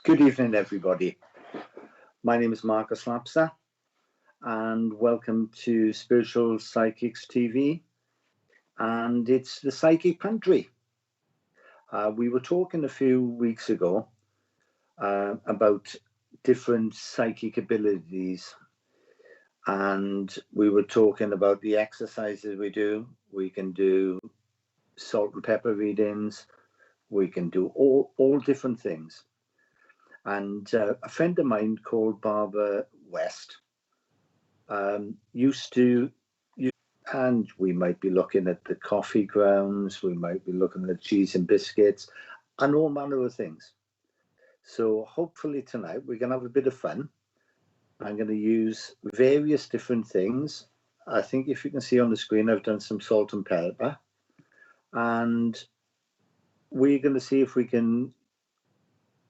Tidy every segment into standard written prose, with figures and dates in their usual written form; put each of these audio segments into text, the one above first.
Good evening, everybody. My name is Marcus Lapsa, and welcome to Spiritual Psychics TV, and it's the Psychic Pantry. We were talking a few weeks ago about different psychic abilities, and we were talking about the exercises we do. We can do salt and pepper readings. We can do all different things. And a friend of mine called Barbara West used to, and we might be looking at the coffee grounds, we might be looking at cheese and biscuits, and all manner of things. So hopefully tonight we're going to have a bit of fun. I'm going to use various different things. I think if you can see on the screen, I've done some salt and pepper. And we're going to see if we can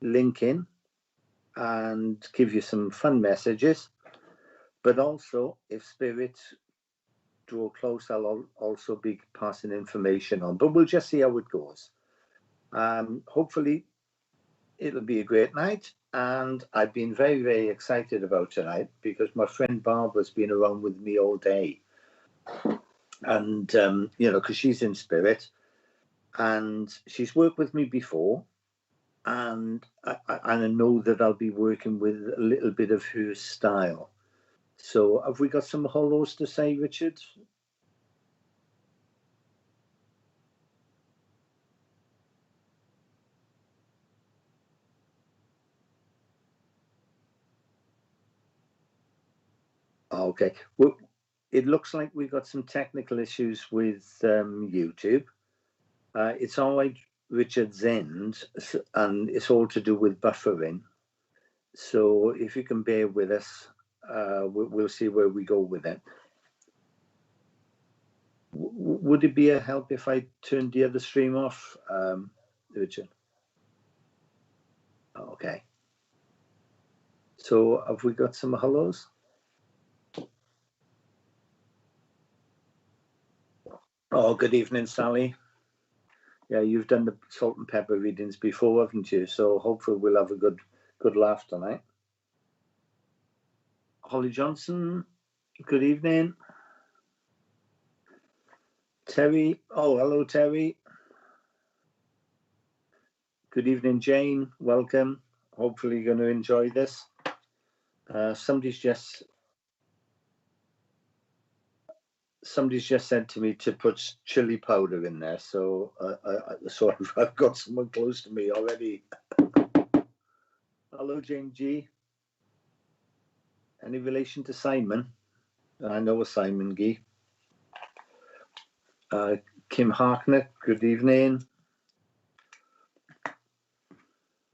link in and give you some fun messages. But also, if spirits draw close, I'll also be passing information on. But we'll just see how it goes. Hopefully, it'll be a great night. And I've been very, very excited about tonight because my friend Barbara's been around with me all day. And, because she's in spirit. And she's worked with me before. And I know that I'll be working with a little bit of her style. So have we got some hellos to say, Richard? Okay. Well, it looks like we've got some technical issues with YouTube. It's all right, Richard's end, and it's all to do with buffering. So if you can bear with us, we'll see where we go with it. Would it be a help if I turned the other stream off, Richard? Okay. So have we got some hellos? Oh, good evening, Sally. Yeah, you've done the salt and pepper readings before, haven't you? So hopefully we'll have a good laugh tonight. Holly Johnson, good evening. Terry, oh, hello, Terry. Good evening, Jane. Welcome. Hopefully you're going to enjoy this. Somebody's just said to me to put chili powder in there, so I've got someone close to me already. Hello, Jane G. Any relation to Simon? I know a Simon G. Kim Harknett, good evening.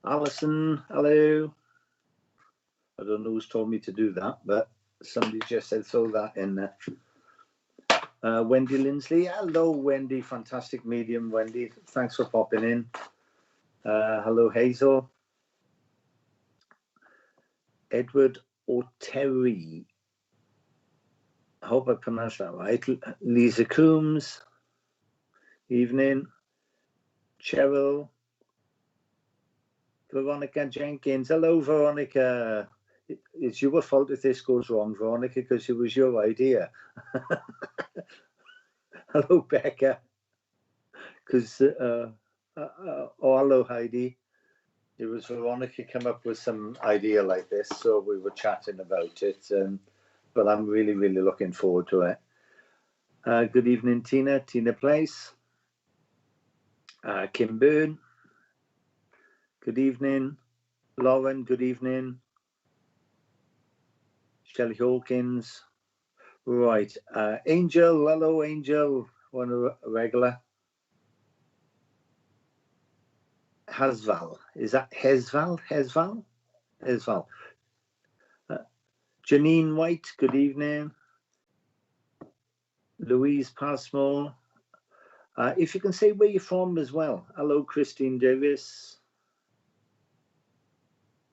Alison, hello. I don't know who's told me to do that, but somebody just said throw that in there. Wendy Lindsley, hello, Wendy. Fantastic medium, Wendy. Thanks for popping in. Hello, Hazel. Edward O'Terry. I hope I pronounced that right. Lisa Coombs. Evening. Cheryl. Veronica Jenkins. Hello, Veronica. It's your fault if this goes wrong, Veronica, because it was your idea. Hello, Becca. Because, hello, Heidi. It was Veronica come up with some idea like this, so we were chatting about it. But I'm really, really looking forward to it. Good evening, Tina. Tina Place. Kim Byrne. Good evening. Lauren, good evening. Shelley Hawkins. Right. Angel, hello, Angel. One a regular. Hasval. Is that Hesval? Hesval? Hesval. Janine White, good evening. Louise Passmore. If you can say where you're from as well. Hello, Christine Davis.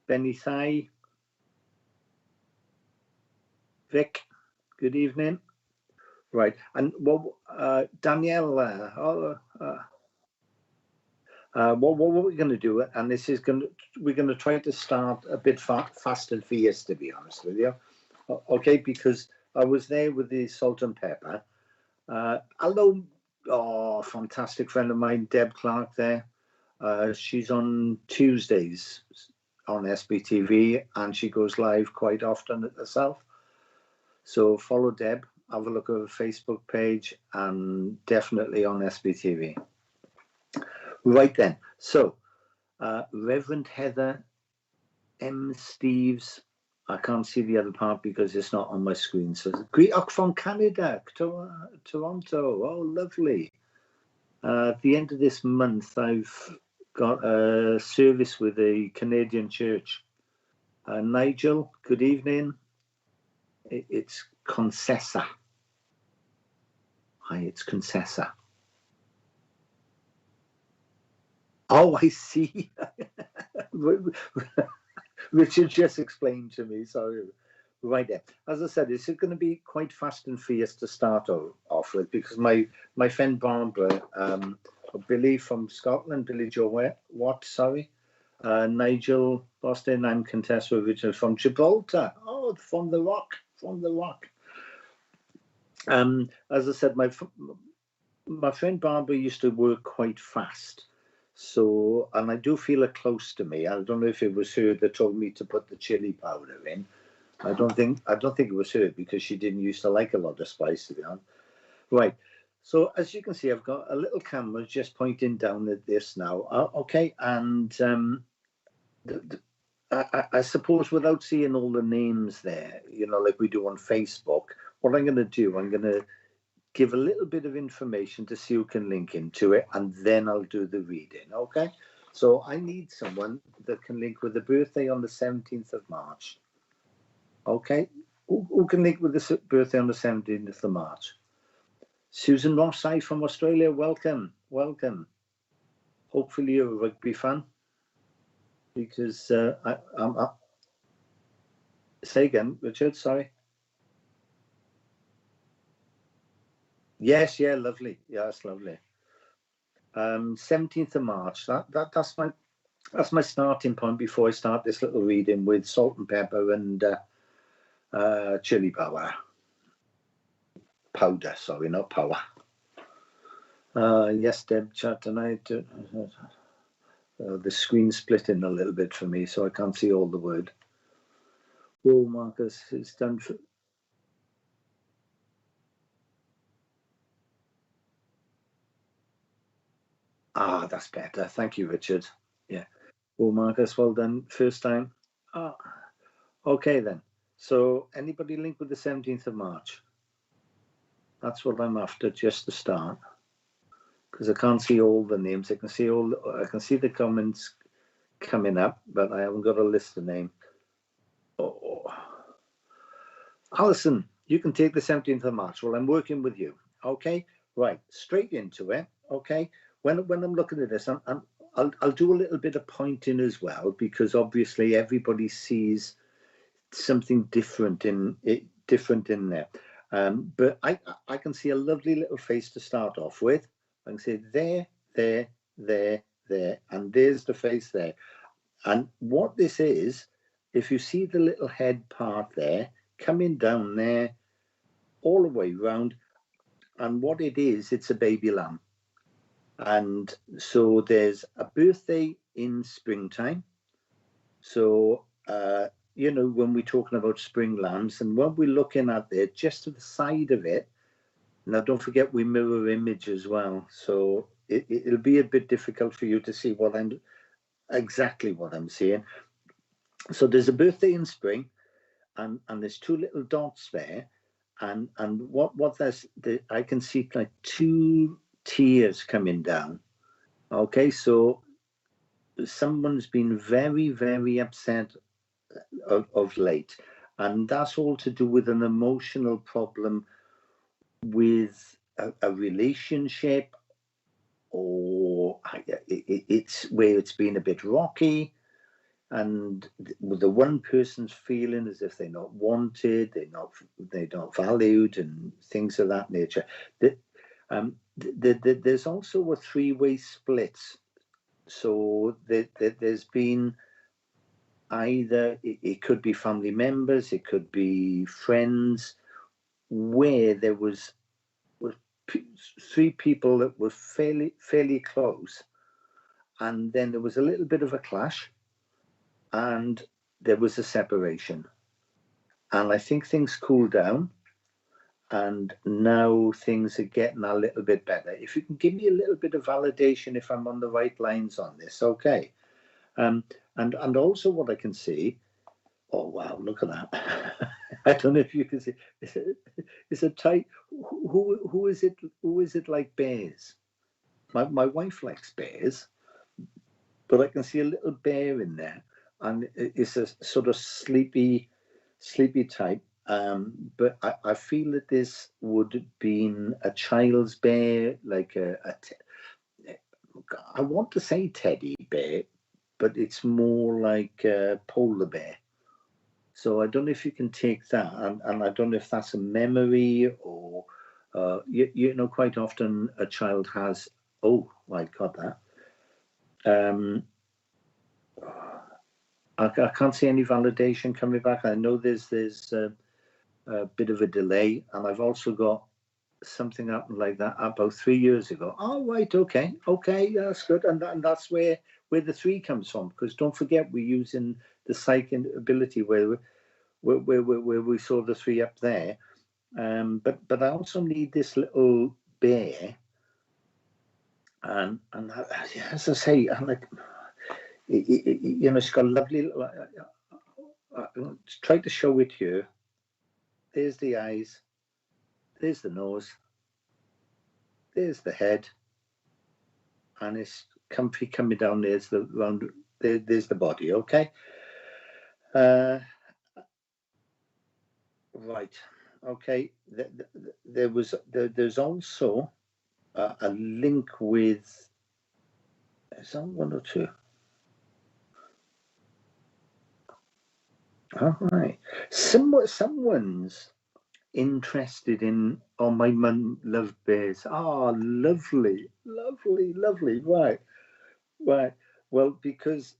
Benny Thai. Vic, good evening. Right, and well, Danielle, What we're going to do, and we're going to try to start a bit fast and fierce, to be honest with you. Okay, because I was there with the salt and pepper. Hello, fantastic friend of mine, Deb Clark there. She's on Tuesdays on SPtv, and she goes live quite often herself. So follow Deb, have a look at her Facebook page, and definitely on SPtv. Right then, so Reverend Heather M. Steves, I can't see the other part because it's not on my screen. So Greetach from Canada, Toronto. Oh, lovely. At the end of this month, I've got a service with a Canadian church. Nigel, good evening. It's Concessa. Hi, it's Concessa. Oh, I see. Richard just explained to me, sorry. Right there. As I said, it's going to be quite fast and fierce to start off with, because my friend Barbara, Billy from Scotland, Billy Joe Watt, sorry, Nigel Boston, I'm Contessa originally from Gibraltar. Oh, from the rock. As I said, my friend Barbara used to work quite fast. So, and I do feel her close to me. I don't know if it was her that told me to put the chili powder in. I don't think it was her, because she didn't used to like a lot of spice, to be honest. Right. So as you can see, I've got a little camera just pointing down at this now. Okay, and I suppose without seeing all the names there, like we do on Facebook, what I'm going to do, I'm going to give a little bit of information to see who can link into it, and then I'll do the reading, okay? So I need someone that can link with the birthday on the 17th of March. Okay? Who can link with the birthday on the 17th of March? Susan Rossai from Australia, welcome. Hopefully you're a rugby fan, because I'm say again, Richard, sorry. Yes, yeah, lovely. Yeah, that's lovely. 17th of March. That's my starting point before I start this little reading with salt and pepper and chili powder. Sorry, not power. Yes, Deb, chat tonight. The screen's splitting a little bit for me, so I can't see all the word. Oh, Marcus, it's done for... Ah, that's better. Thank you, Richard. Yeah. Oh, Marcus, well done. First time. Okay, then. So, anybody linked with the 17th of March? That's what I'm after, just to start. Because I can't see all the names. I can see the comments coming up, but I haven't got a list of names. Oh. Alison, you can take the 17th of March. Well, I'm working with you. Okay, right, straight into it. Okay, when I'm looking at this, I'll do a little bit of pointing as well, because obviously everybody sees something different in there. But I can see a lovely little face to start off with. I can say there, and there's the face there. And what this is, if you see the little head part there, coming down there, all the way round, and what it is, it's a baby lamb. And so there's a birthday in springtime. So, when we're talking about spring lambs, and when we're looking at it, just to the side of it, now don't forget we mirror image as well. So it'll be a bit difficult for you to see exactly what I'm seeing. So there's a birthday in spring, and there's two little dots there, and what I can see like two tears coming down. Okay, so someone's been very, very upset of late, and that's all to do with an emotional problem with a relationship, or it's where it's been a bit rocky, and the one person's feeling as if they're not wanted, they're not valued, and things of that nature. There's also a three-way split So there's been either, it could be family members, it could be friends, where there was three people that were fairly close, and then there was a little bit of a clash, and there was a separation. And I think things cooled down, and now things are getting a little bit better. If you can give me a little bit of validation if I'm on the right lines on this, okay. And also what I can see, oh wow, look at that. I don't know if you can see, it's a tight, who is it like bears? My wife likes bears, but I can see a little bear in there, and it's a sort of sleepy type. But I feel that this would have been a child's bear, like I want to say teddy bear, but it's more like a polar bear. So I don't know if you can take that, and I don't know if that's a memory or, you know, quite often a child has, oh, I got that. I can't see any validation coming back. I know there's a bit of a delay, and I've also got something happened like that about 3 years ago. Oh, right, okay, that's good, and that's where the 3 comes from. Because don't forget, we're using the psych ability where we saw the 3 up there. But I also need this little bear, and as I say, I'm like, you know, it's got a lovely. Try to show it here. There's the eyes. There's the nose. There's the head, and it's comfy coming down. There's the round. There's the body. Okay. Right. Okay. There's also a link with. Is that 1 or 2? All right. Someone's interested in. Oh, my mum loved bears. Oh, lovely. Right. Well, because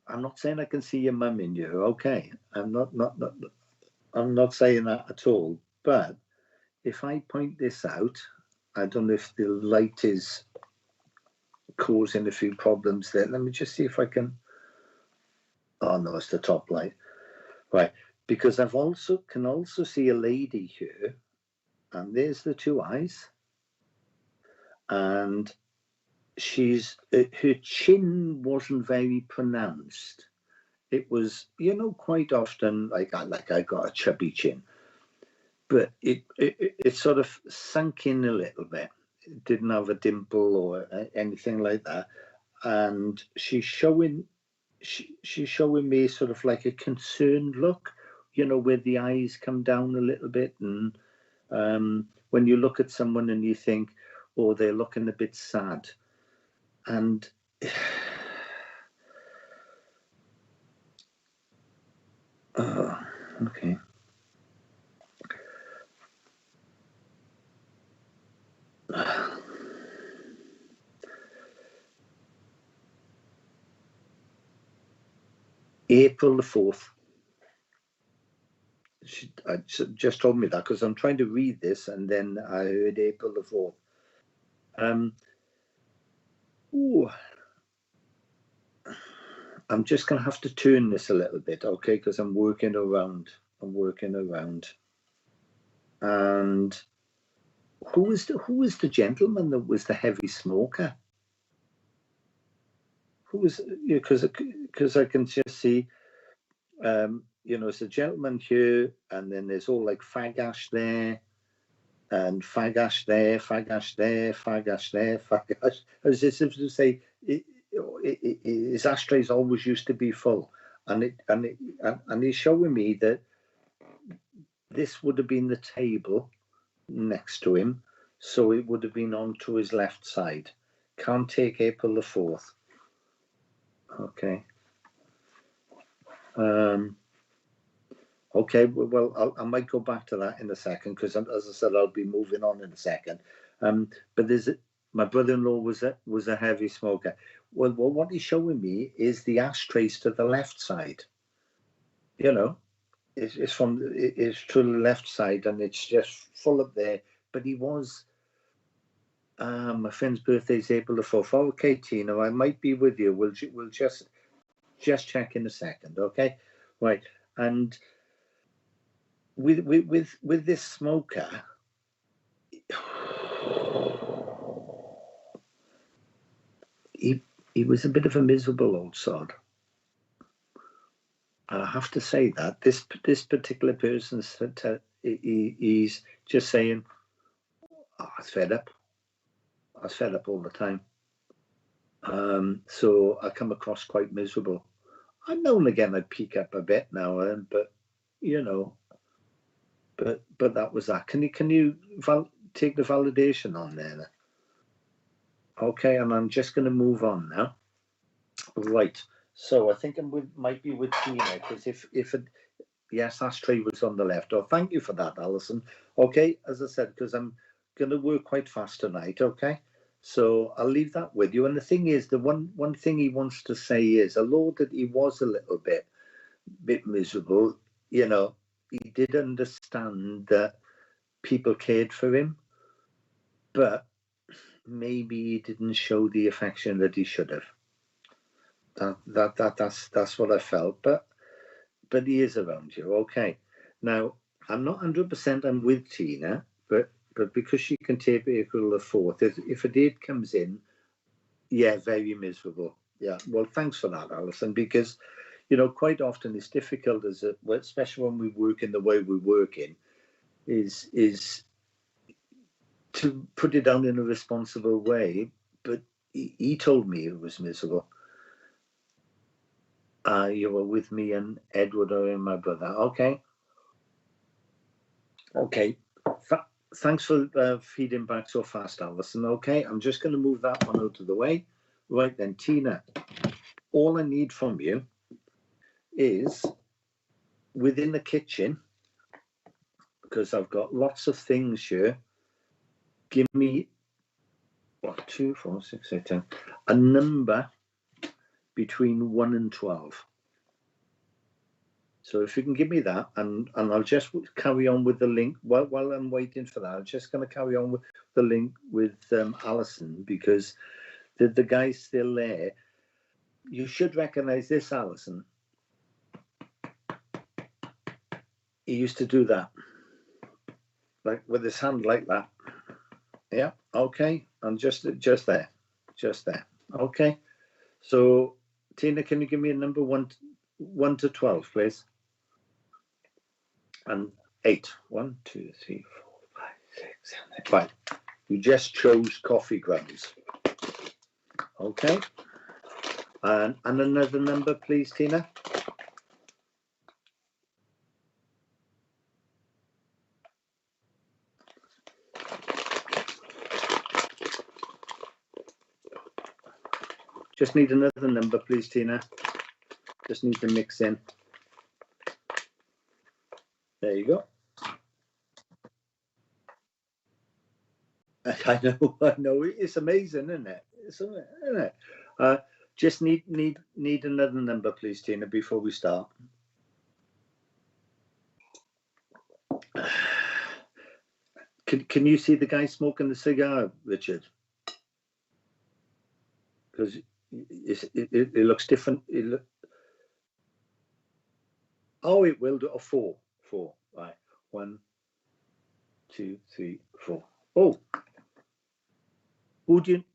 I'm not saying I can see your mum in you. Okay. I'm not saying that at all. But if I point this out, I don't know if the light is causing a few problems there. Let me just see if I can. Oh no, it's the top light. Right. Because can also see a lady here, and there's the 2 eyes, and her chin wasn't very pronounced. It was, you know, quite often like I got a chubby chin, but it sort of sunk in a little bit. It didn't have a dimple or anything like that, and she's showing me sort of like a concerned look, you know, where the eyes come down a little bit, and when you look at someone and you think, oh, they're looking a bit sad, and okay. April the 4th. She just told me that because I'm trying to read this, and then I heard April the 4th. Ooh. I'm just going to have to turn this a little bit, okay? Because I'm working around. And who was the gentleman that was the heavy smoker? Who was? Because I can just see, you know, it's a gentleman here, and then there's all like fag ash there, and fag ash there, fag ash there, fag ash there, fag ash. As if to say, his ashtrays always used to be full, and he's showing me that this would have been the table next to him, so it would have been on to his left side. Can't take April the 4th. Okay. Okay, well, I might go back to that in a second because, as I said, I'll be moving on in a second. But there's My brother-in-law was a heavy smoker. Well, what he's showing me is the ashtrays to the left side. You know, it's to the left side, and it's just full up there. But he was. My friend's birthday is April the 4th. Okay, Tina, I might be with you. We'll just check in a second, okay? Right, and with this smoker, he was a bit of a miserable old sod. I have to say that this particular person said he's just saying, oh, I was fed up. I was fed up all the time. So I come across quite miserable. I know and again I'd peak up a bit now and then, but you know, but that was that. Can you take the validation on there? Okay, and I'm just going to move on now. Right. So I think might be with Tina, because if yes, ashtray was on the left. Oh, thank you for that, Alison. Okay, as I said, because I'm going to work quite fast tonight. Okay, so I'll leave that with you. And the thing is, the one thing he wants to say is, although that he was a little bit miserable, you know, he did understand that people cared for him, but maybe he didn't show the affection that he should have. That's what I felt. But he is around you. Okay. Now I'm not 100%. I'm with Tina, but because she can tape April the 4th, if a date comes in, yeah, very miserable. Yeah. Well, thanks for that, Alison, because you know quite often it's difficult especially when we work in the way we work in, is to put it down in a responsible way. But he told me it was miserable. You were with me and Edward and my brother. Okay. Okay. Thanks for feeding back so fast, Alison. Okay, I'm just going to move that one out of the way. Right then, Tina, all I need from you is within the kitchen, because I've got lots of things here. Give me 2, 4, 6, 8, 10. A number between 1 and 12. So if you can give me that, and I'll just carry on with the link while I'm waiting for that. I'm just going to carry on with the link with Alison, because the guy's still there. You should recognize this, Alison. He used to do that, like with his hand like that. Yeah. Okay. And just there. Okay. So Tina, can you give me a number 1 to 12, please? And 8. 1, 2, 3, 4, 5, 6, 7, 8. Right. You just chose coffee grounds. Okay. And another number, please, Tina. Just need another number, please, Tina. Just need to mix in. There you go. I know. It's amazing, isn't it? Isn't it? Just need another number, please, Tina, before we start. Can you see the guy smoking the cigar, Richard? Because it looks different. Oh, it will do a 4. Right. 1, 2, 3, 4. Oh.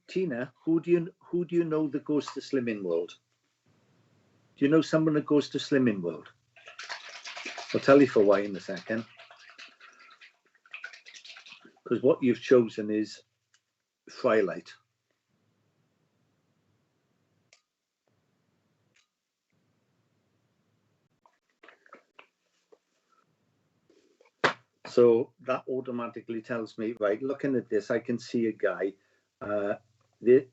Tina, who do you know that goes to Slimming World? Do you know someone that goes to Slimming World? I'll tell you for why in a second. Because what you've chosen is Frylight. So that automatically tells me, right, looking at this, I can see a guy. There's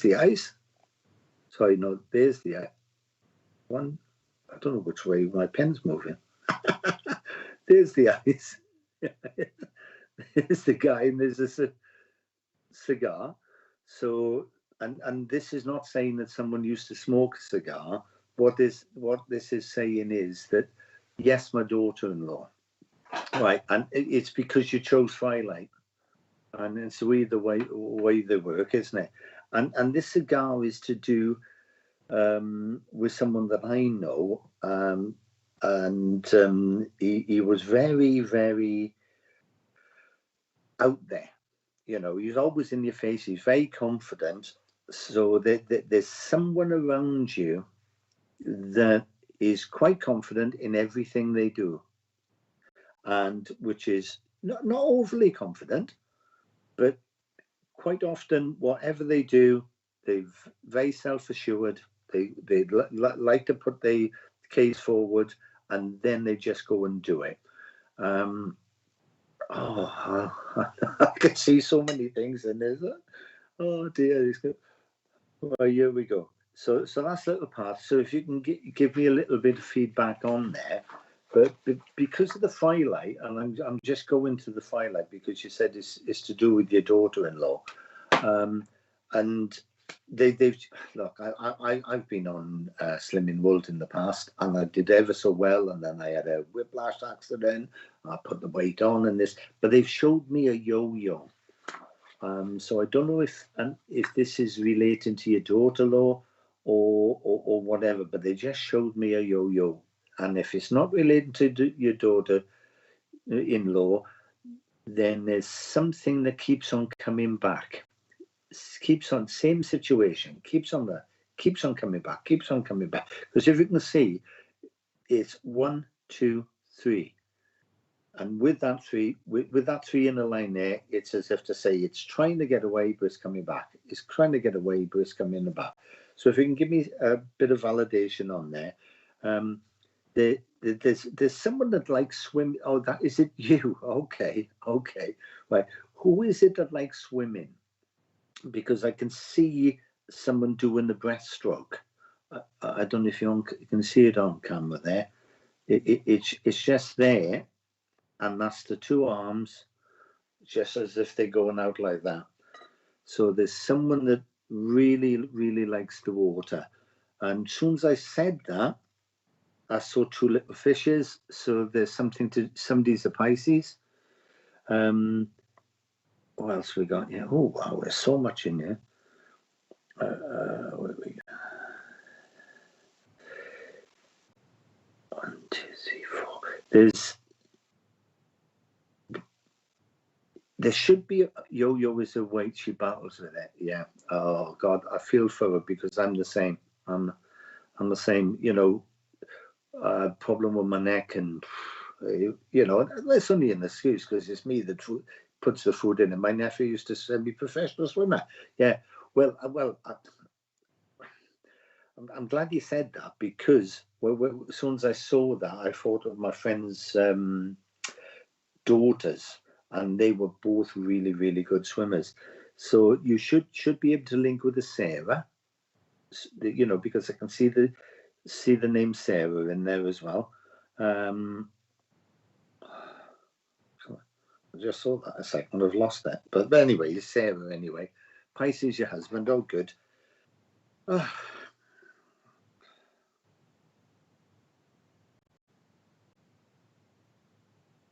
the eyes. Sorry, no, there's the eye. One, I don't know which way my pen's moving. There's the eyes. There's the guy, and there's this cigar. So, and this is not saying that someone used to smoke a cigar. What this is saying is that, yes, my daughter-in-law, right, and it's because you chose Firelight, and it's the way they work, isn't it? And this cigar is to do with someone that I know, and he was very, very out there. You know, he's always in your face. He's very confident. So there's someone around you that is quite confident in everything they do, and which is not overly confident, but quite often whatever they do, they're very self-assured. They like to put the case forward, and then they just go and do it. I can see so many things in there. Oh dear. Well, here we go. So that's a little part. So if you can give me a little bit of feedback on there, but because of the Firelight, and I'm just going to the Firelight because you said it's to do with your daughter-in-law, and they've look. I've been on Slimming World in the past, and I did ever so well, and then I had a whiplash accident. I put the weight on and this, but they've showed me a yo-yo. So I don't know if this is relating to your daughter-in-law or whatever, but they just showed me a yo-yo, and if it's not related to your daughter-in-law, then there's something that keeps on coming back, keeps on same situation, keeps on coming back, because if you can see, it's 1, 2, 3. And with that three in a line there, it's as if to say it's trying to get away, but it's coming back. It's trying to get away, but it's coming back. So if you can give me a bit of validation on there, there's someone that likes swimming. Oh, that is it. You okay? Right. Who is it that likes swimming? Because I can see someone doing the breaststroke. I don't know if you can see it on camera there. It's just there. And that's the two arms, just as if they're going out like that. So there's someone that really, really likes the water. And as soon as I said that, I saw two little fishes. So there's somebody's a Pisces. What else we got here? Oh, wow, there's so much in here. What do we got? 1, 2, 3, 4. There should be yo-yo is a weight she battles with it. Yeah. Oh God, I feel for her because I'm the same. I'm the same. You know, problem with my neck, and you know, it's only an excuse because it's me that puts the food in. And my nephew used to say, "Be professional swimmer." Yeah. Well, I'm glad you said that because as soon as I saw that, I thought of my friend's daughters. And they were both really, really good swimmers. So you should be able to link with the Sarah, you know, because I can see the name Sarah in there as well. I just saw that a second. I've lost that, but anyway, it's Sarah anyway. Pisces, your husband. Oh, good.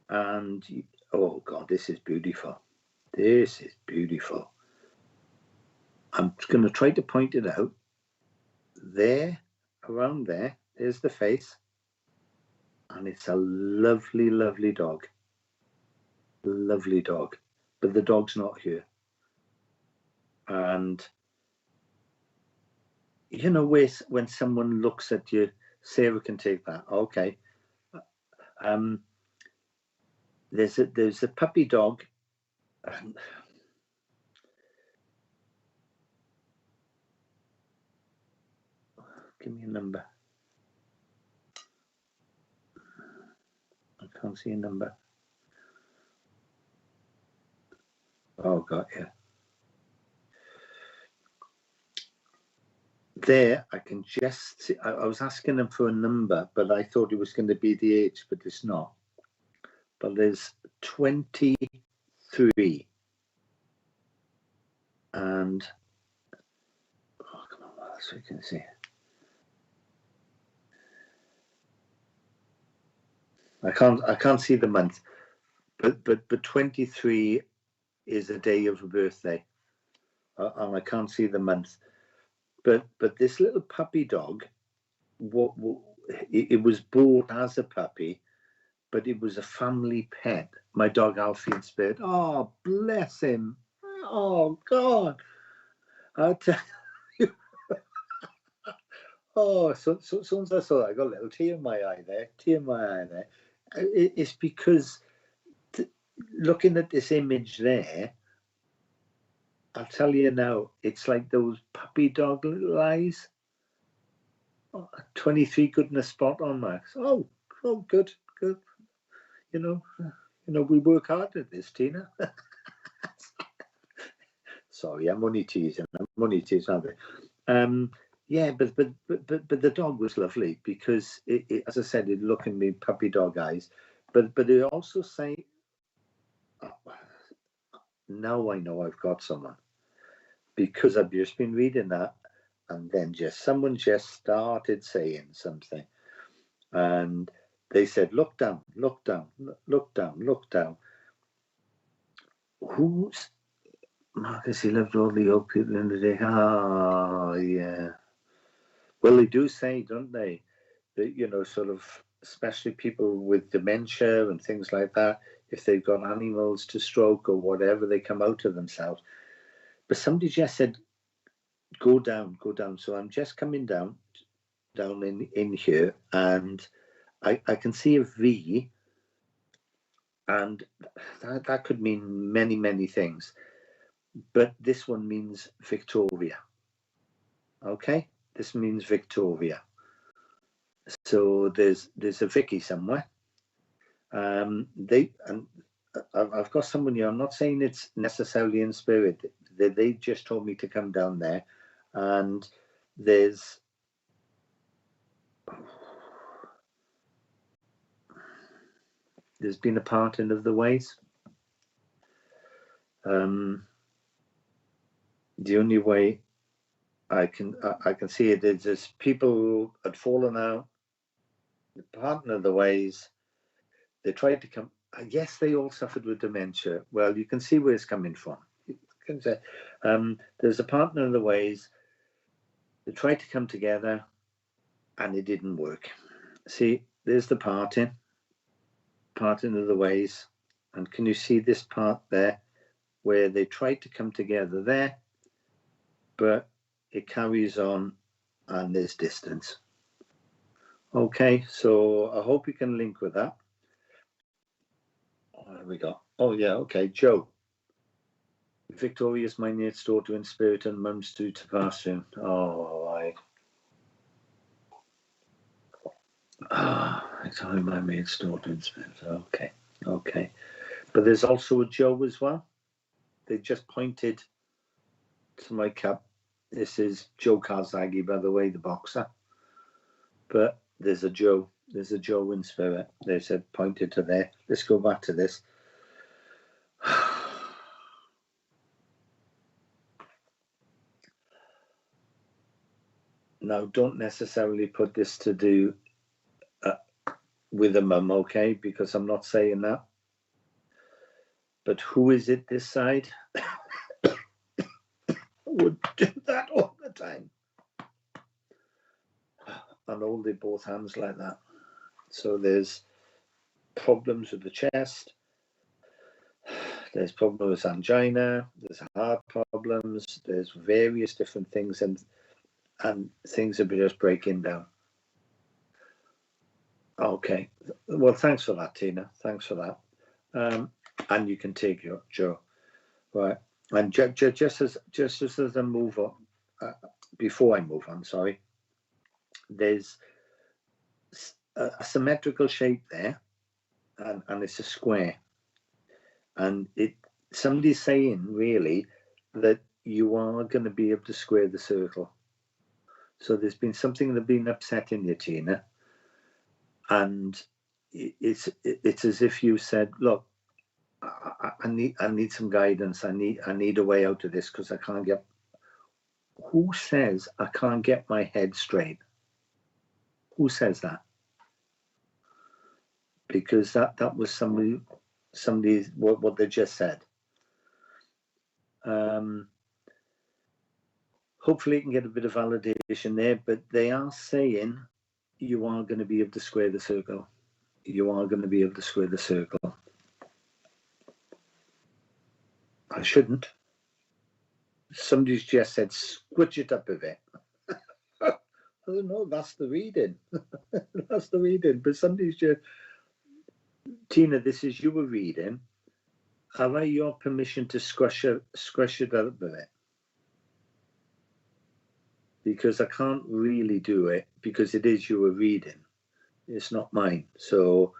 And oh God, this is beautiful. This is beautiful. I'm going to try to point it out. There, around there, there's the face. And it's a lovely, lovely dog. Lovely dog. But the dog's not here. And, you know, when someone looks at you, Sarah can take that. Okay. There's a puppy dog. Give me a number. I can't see a number. Oh, God, yeah. There, I can just see. I was asking them for a number, but I thought it was going to be the age, but it's not. But there's 23. And oh, come on, what else we can see? I can't see the month, but 23 is a day of a birthday, and I can't see the month. But this little puppy dog, it was bought as a puppy, but it was a family pet. My dog Alfie in Spirit. Oh, bless him. Oh God. I tell you. Oh, so soon as I saw that, I got a little tear in my eye there. Tear in my eye there. It's because looking at this image there, I'll tell you now, it's like those puppy dog little eyes. Oh, 23 goodness spot on, Max. Oh, good. You know, we work hard at this, Tina. Sorry, I'm only teasing. Yeah, but the dog was lovely because as I said, it looked at me puppy dog eyes, but it also say, oh, now I know I've got someone, because I've just been reading that, and then someone just started saying something, and they said, look down. Who's Marcus? He loved all the old people in the day. Ah, yeah. Well, they do say, don't they, that, you know, sort of, especially people with dementia and things like that, if they've got animals to stroke or whatever, they come out of themselves. But somebody just said, go down. So I'm just coming down in here, and I can see a V, and that could mean many things. But this one means Victoria. Okay, this means Victoria. So there's a Vicky somewhere. I've got someone here. I'm not saying it's necessarily in spirit. They just told me to come down there, and there's been a parting of the ways. The only way I can see it is as people had fallen out, the parting of the ways. They tried to come. Yes, they all suffered with dementia. Well, you can see where it's coming from. You can say, there's a partner of the ways. They tried to come together, and it didn't work. See, there's the parting of the ways, and can you see this part there where they tried to come together there, but it carries on, and there's distance. Okay, so I hope you can link with that. Oh, there we go. Oh yeah, okay, Joe. Victoria's my next daughter in spirit, and mum's due to pass soon. Oh, it's only my mate's daughter in spirit. Okay. But there's also a Joe as well. They just pointed to my cup. This is Joe Karzagi, by the way, the boxer. But there's a Joe. There's a Joe in spirit. They said pointed to there. Let's go back to this. Now, don't necessarily put this to do with a mum, okay? Because I'm not saying that. But who is it this side? Would do that all the time. And holding both hands like that. So there's problems with the chest. There's problems with angina. There's heart problems. There's various different things, and things are just breaking down. Okay. Well, thanks for that, Tina. Thanks for that. And you can take your Joe. Right. And just as I move on, before I move on, sorry, there's a symmetrical shape there, and it's a square. And somebody's saying really that you are going to be able to square the circle. So there's been something that's been upsetting you, Tina, and it's as if you said, look, I need some guidance. I need a way out of this because I can't get. Who says I can't get my head straight? Who says that? Because that was somebody's what they just said. Hopefully you can get a bit of validation there, but they are saying you are going to be able to square the circle. You are going to be able to square the circle. I shouldn't. Somebody's just said, squidge it up a bit. I don't know, that's the reading. That's the reading. But somebody's just, Tina, this is you were reading. Have I your permission to squash it up a bit? Because I can't really do it because it is you were reading. It's not mine. So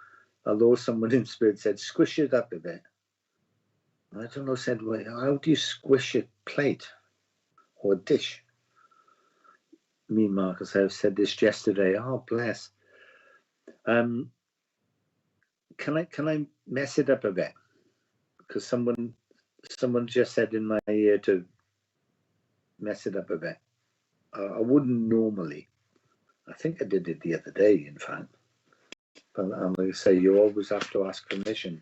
although someone in spirit said, squish it up a bit. I don't know, said, well, how do you squish a plate or a dish? Me and Marcus have said this yesterday. Oh, bless. Can I mess it up a bit? Because someone just said in my ear to mess it up a bit. I wouldn't normally. I think I did it the other day, in fact. But I'm going to say you always have to ask permission.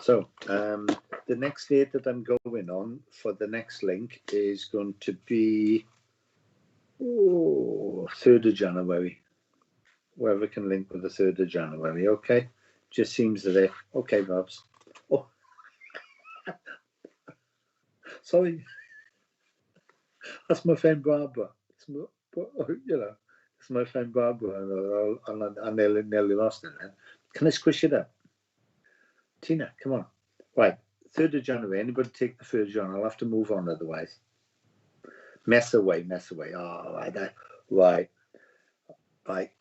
So the next date that I'm going on for the next link is going to be 3rd of January. Whoever can link with the 3rd of January, okay? Just seems that they, okay, Babs. Oh, sorry. That's my friend Barbara. It's my friend Barbara, and I nearly lost it then. Can I squish it up? Tina, come on. Right, 3rd of January. Anybody take the 3rd of January? I'll have to move on otherwise. Mess away. Oh, right. Right.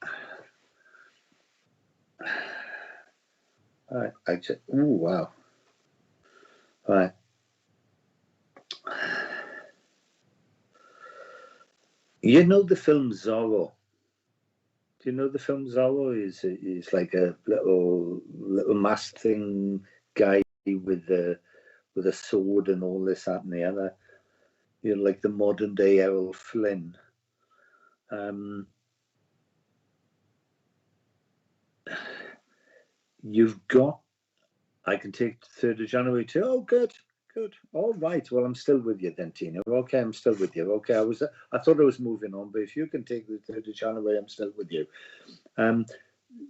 I just, ooh, wow. Right. You know the film Zorro? Do you know the film Zorro? Is like a little masked thing guy with a sword and all this, that, and the other. You know, like the modern day Errol Flynn. You've got. I can take the 3rd of January too. Oh, good. All right. Well, I'm still with you then, Tina. Okay, I'm still with you. Okay, I thought I was moving on, but if you can take the 3rd of January, I'm still with you.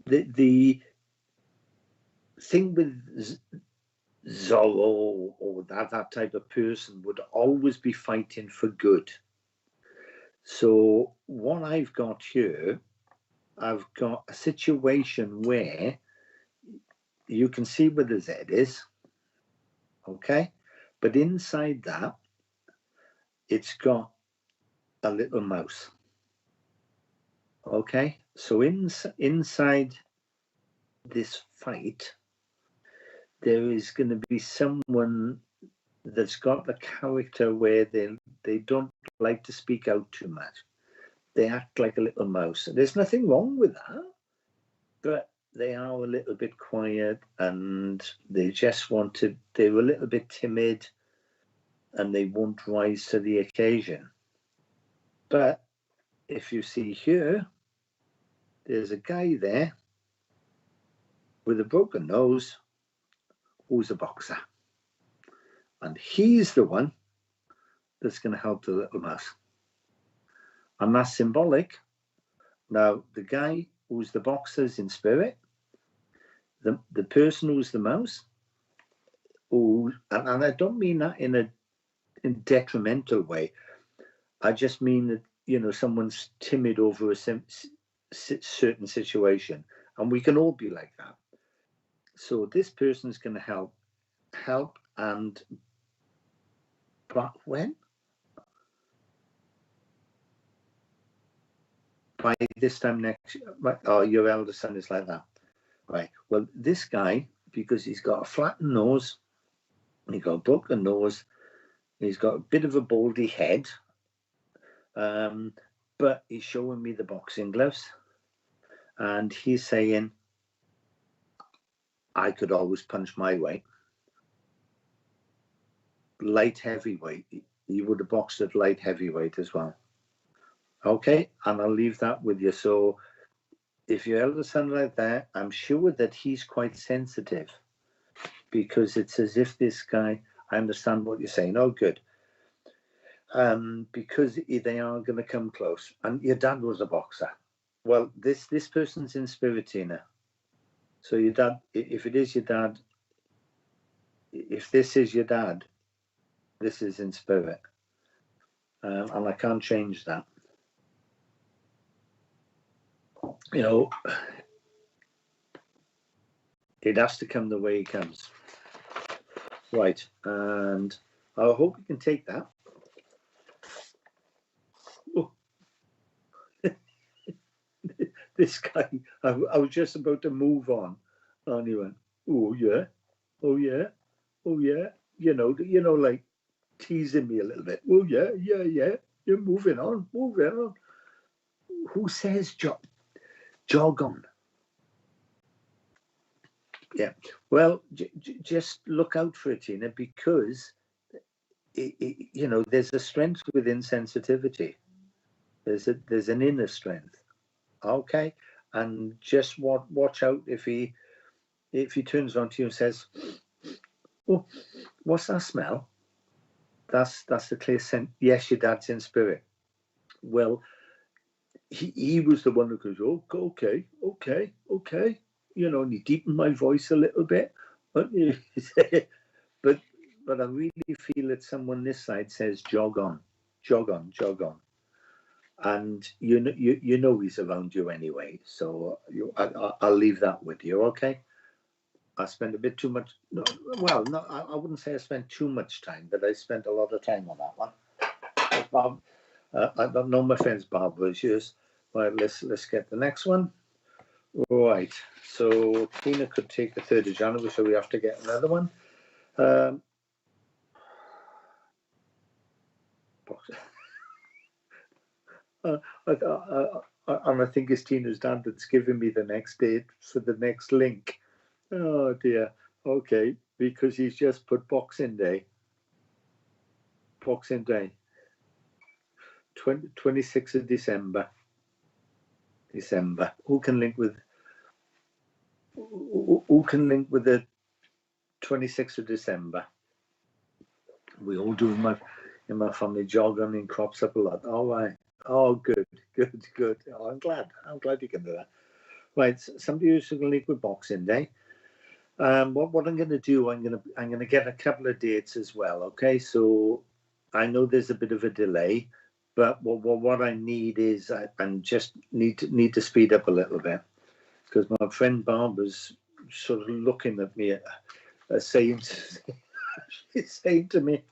The thing with Zorro or that type of person would always be fighting for good. So what I've got here, I've got a situation where you can see where the Z is, okay? But inside that, it's got a little mouse, okay? So inside this fight, there is going to be someone that's got the character where they don't like to speak out too much. They act like a little mouse. There's nothing wrong with that, but they are a little bit quiet and they just they're a little bit timid and they won't rise to the occasion. But if you see here, there's a guy there with a broken nose who's a boxer. And he's the one that's going to help the little mouse. And that's symbolic. Now, the guy who's the boxer's in spirit, the person who's the mouse, and I don't mean that in a detrimental way. I just mean that, you know, someone's timid over a certain situation, and we can all be like that. So this person's going to help, and but when? By this time next year, oh, your eldest son is like that, right? Well, this guy, because he's got a flattened nose, he's got a broken nose, he's got a bit of a baldy head, but he's showing me the boxing gloves, and he's saying, I could always punch my way. light heavyweight. He would have boxed at light heavyweight as well. Okay, and I'll leave that with you. So if your elder son like that, I'm sure that he's quite sensitive, because it's as if this guy, I understand what you're saying. Oh, good. Because they are going to come close. And your dad was a boxer. Well, this person's in spirit, Tina. So your dad, if it is your dad, if this is your dad, this is in spirit. And I can't change that. You know, it has to come the way it comes. Right, and I hope you can take that. Oh. This guy, I was just about to move on, and he went, "Oh yeah, oh yeah, oh yeah," you know, like teasing me a little bit. "Oh yeah, yeah, yeah, you're moving on, moving on." Who says jog on? Yeah, well, just look out for it, Tina, because you know, there's a strength within sensitivity. There's an inner strength. Okay, and just watch out if he turns around to you and says, "Oh, what's that smell?" That's a clear sense. Yes, your dad's in spirit. Well, he was the one who goes, "Oh, okay, okay, okay," you know, and he deepened my voice a little bit, but but I really feel that someone this side says, "Jog on, jog on, jog on." And you know he's around you anyway, so I'll leave that with you, okay? I spent a bit too much. No, well, no, I wouldn't say I spent too much time, but I spent a lot of time on that one. Bob, I don't know my friend's Barbara is yours. Right, let's get the next one. Right, so Tina could take the 3rd of January, so we have to get another one. And I think it's Tina's dad that's giving me the next date for the next link. Oh dear. Okay, because he's just put Boxing Day. Boxing Day. 26th of December. Who can link with the 26th of December? We all do in my family. Jogging crops up a lot. All right. Oh, good. Oh, I'm glad you can do that. Right, somebody who's going to link with Boxing Day. What I'm going to do, I'm going to get a couple of dates as well. Okay, so I know there's a bit of a delay, but what I need is I just need to speed up a little bit, because my friend Barbara's sort of looking at me, saying to me,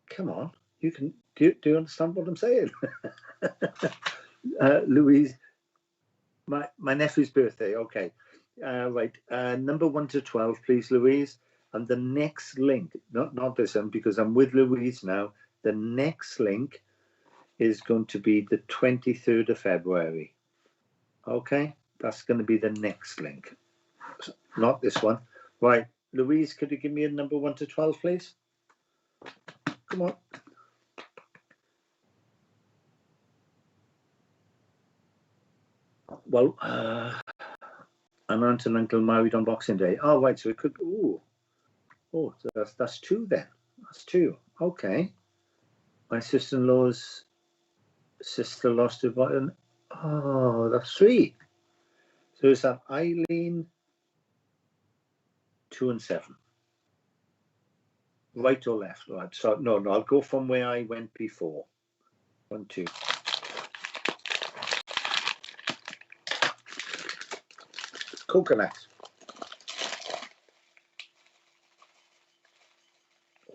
"Come on, you can do you understand what I'm saying?" Louise, my nephew's birthday. Okay. Right, number 1 to 12, please, Louise. And the next link, not this one, because I'm with Louise now. The next link is going to be the 23rd of February. Okay, that's going to be the next link, not this one. Right, Louise, could you give me a number 1 to 12, please? Come on. Well, an aunt and uncle married on Boxing Day. Oh, right, so it could. Oh, so that's 2 then. That's 2. Okay. My sister-in-law's sister lost her button. Oh, that's 3. So is that Eileen, 2 and 7? Right or left? Right. So no, I'll go from where I went before. 1, 2. Coconut.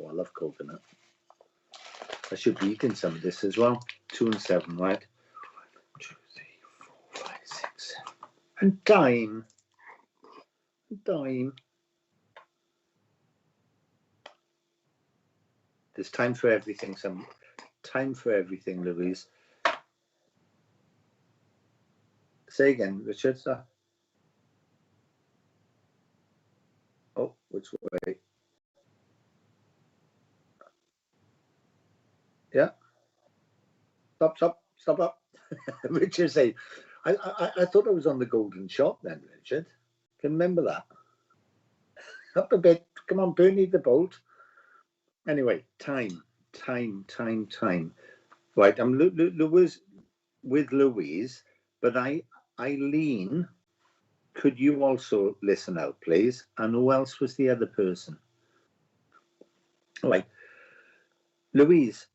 Oh, I love coconut. I should be eating some of this as well. 2 and 7, right? 1, 2, 3, 4, 5, 6, 7. And dime. There's time for everything. Some time for everything, Louise. Say again, Richard. Sir. Oh, which way? stop up. Richard say, I thought I was on the Golden Shop then, Richard. Can you remember that? Up a bit. Come on, Bernie the boat. Anyway, time. Right, I'm with Louise, but Eileen, could you also listen out, please? And who else was the other person? Right, Louise,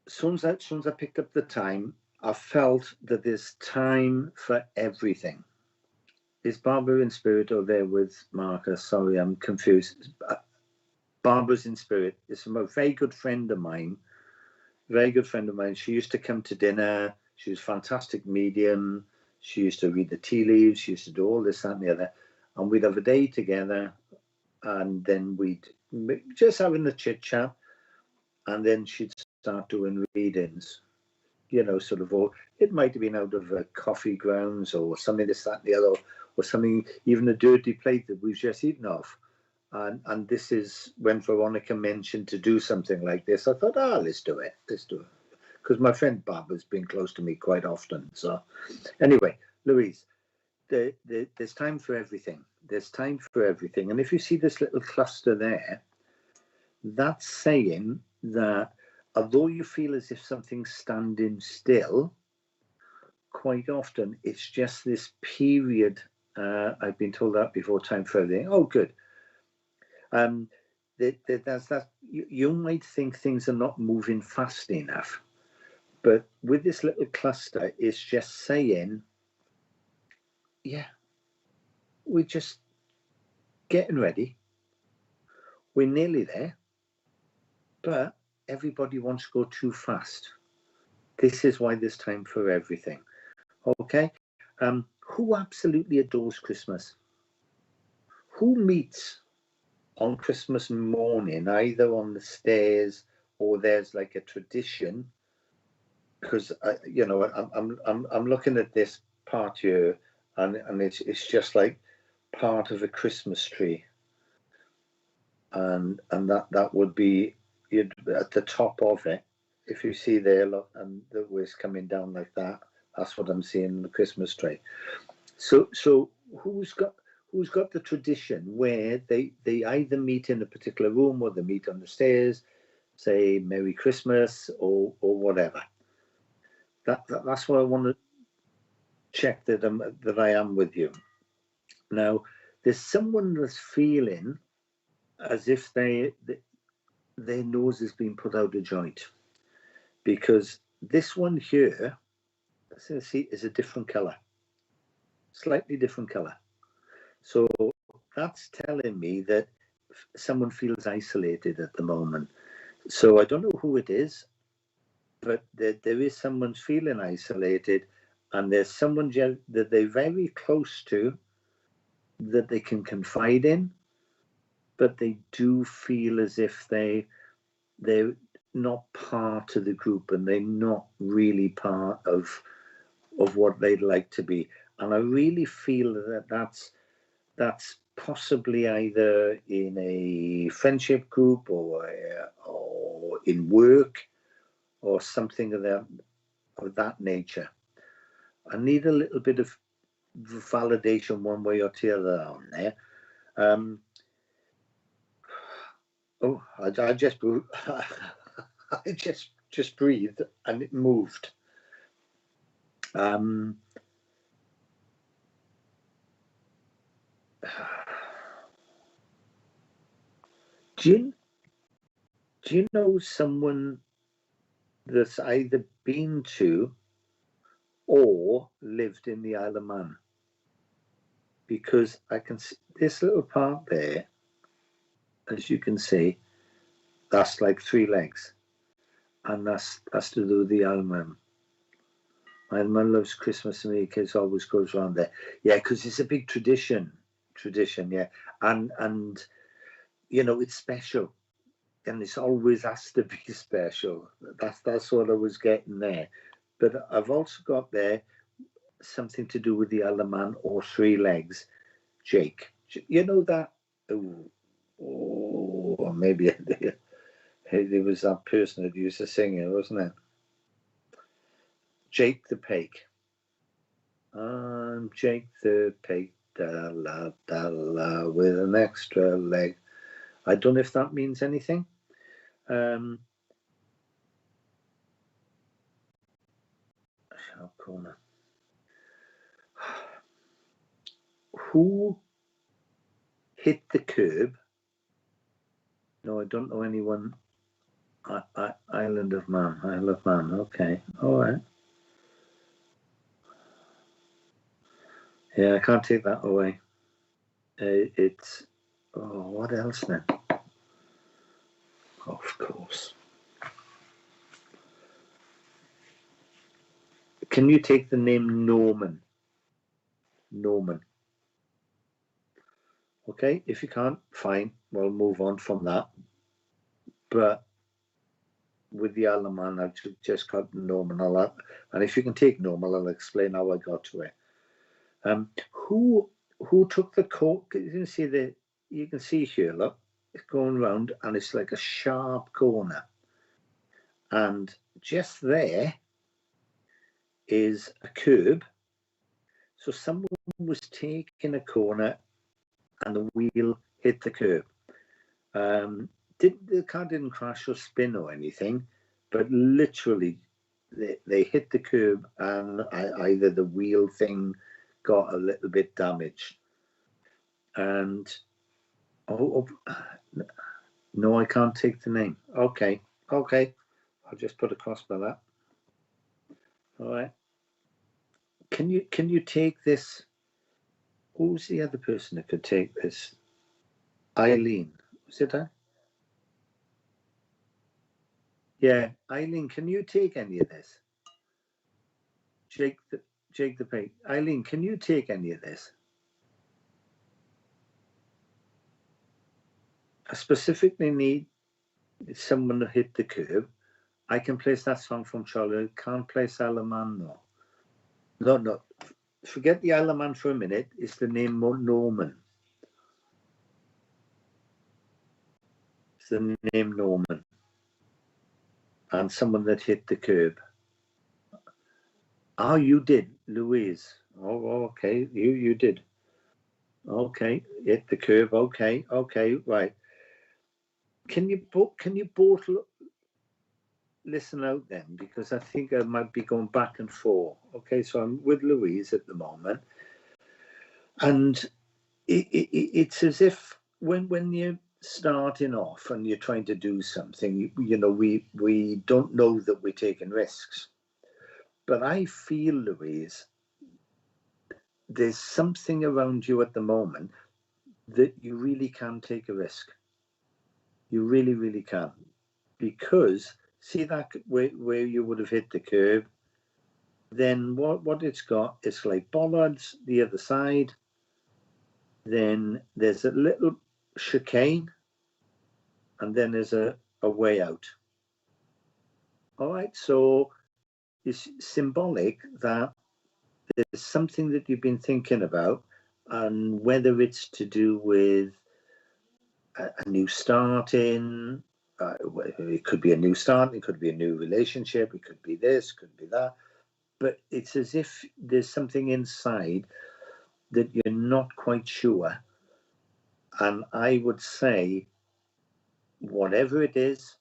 as soon as I picked up the time, I felt that there's time for everything. Is Barbara in spirit or there with Marcus? Sorry, I'm confused. Barbara's in spirit. It's a very good friend of mine. Very good friend of mine. She used to come to dinner. She was a fantastic medium. She used to read the tea leaves. She used to do all this, that, and the other. And we'd have a day together. And then we'd just having a chit chat. And then she'd start doing readings. You know, sort of all. It might have been out of coffee grounds or something, this, that, and the other, or something, even a dirty plate that we've just eaten off. And this is when Veronica mentioned to do something like this. I thought, let's do it. Because my friend Barbara's been close to me quite often. So anyway, Louise, there's time for everything. There's time for everything. And if you see this little cluster there, that's saying that although you feel as if something's standing still, quite often it's just this period. I've been told that before, time for everything. Oh, good. That's that. You might think things are not moving fast enough, but with this little cluster, it's just saying, yeah, we're just getting ready. We're nearly there, but everybody wants to go too fast. This is why there's time for everything. Okay. Who absolutely adores Christmas? Who meets on Christmas morning, either on the stairs or there's like a tradition? Because you know, I'm looking at this part here, and it's just like part of a Christmas tree, and that would be at the top of it. If you see there, look, and the way it's coming down like that, that's what I'm seeing in the Christmas tree. So who's got the tradition where they either meet in a particular room or they meet on the stairs, say Merry Christmas or whatever. That's what I want to check that I am with you. Now, there's someone that's feeling as if their nose has been put out of joint, because this one here, see, is a different color, slightly different color. So that's telling me that someone feels isolated at the moment. So I don't know who it is, but there is someone feeling isolated, and there's someone that they're very close to, that they can confide in, but they do feel as if they're not part of the group, and they're not really part of what they'd like to be. And I really feel that that's possibly either in a friendship group or in work or something of that nature. I need a little bit of validation one way or the other on there. I just breathed and it moved. Do you know someone that's either been to or lived in the Isle of Man? Because I can see this little part there, as you can see, that's like 3 legs, and that's to do with the Isle of Man. My mum loves Christmas and me, kids always goes around there. Yeah, because it's a big tradition, yeah. And you know, it's special. And it's always has to be special. That's what I was getting there. But I've also got there something to do with the Isle of Man or 3 legs. Jake, you know that? Oh, maybe there was that person that used to sing it, wasn't it? Jake the Pig. I'm Jake the Pig, da la, with an extra leg. I don't know if that means anything. Sharp corner. Who hit the curb? No, I don't know anyone. Island of Man. Isle of Man. Okay. All right. Yeah, I can't take that away. It's. Oh, what else then? Of course. Can you take the name Norman? Norman. Okay, if you can't, fine. We'll move on from that. But with the Isle of Man, I've just got Norman. And if you can take Norman, I'll explain how I got to it. Who took the coat? You can see here, look, it's going round and it's like a sharp corner. And just there is a curb. So someone was taking a corner and the wheel hit the curb. The car didn't crash or spin or anything, but literally they hit the curb and either the wheel thing got a little bit damaged. And no, I can't take the name. Okay, I'll just put a cross by that. All right. Can you take this? Who's the other person that could take this? Eileen. Was it her? Yeah, Eileen, can you take any of this? Jake the Pig. Eileen, can you take any of this? I specifically need someone to hit the curb. I can place that song from Charlie. Can't place Isle of Man, no. No. Forget the Isle of Man for a minute. It's the name Norman. It's the name Norman. And someone that hit the curb. Oh, you did, Louise. Oh, okay. You did. Okay, hit the curb. Okay, right. Can you both listen out then? Because I think I might be going back and forth. Okay, so I'm with Louise at the moment, and it's as if when you're starting off and you're trying to do something, we don't know that we're taking risks. But I feel, Louise, there's something around you at the moment that you really can take a risk. You really, really can. Because see that where you would have hit the curb, then what it's got, it's like bollards the other side. Then there's a little chicane, and then there's a way out. All right, so it's symbolic that there's something that you've been thinking about, and whether it's to do with a new starting, it could be a new start, it could be a new relationship, it could be this, could be that. But it's as if there's something inside that you're not quite sure. And I would say, whatever it is,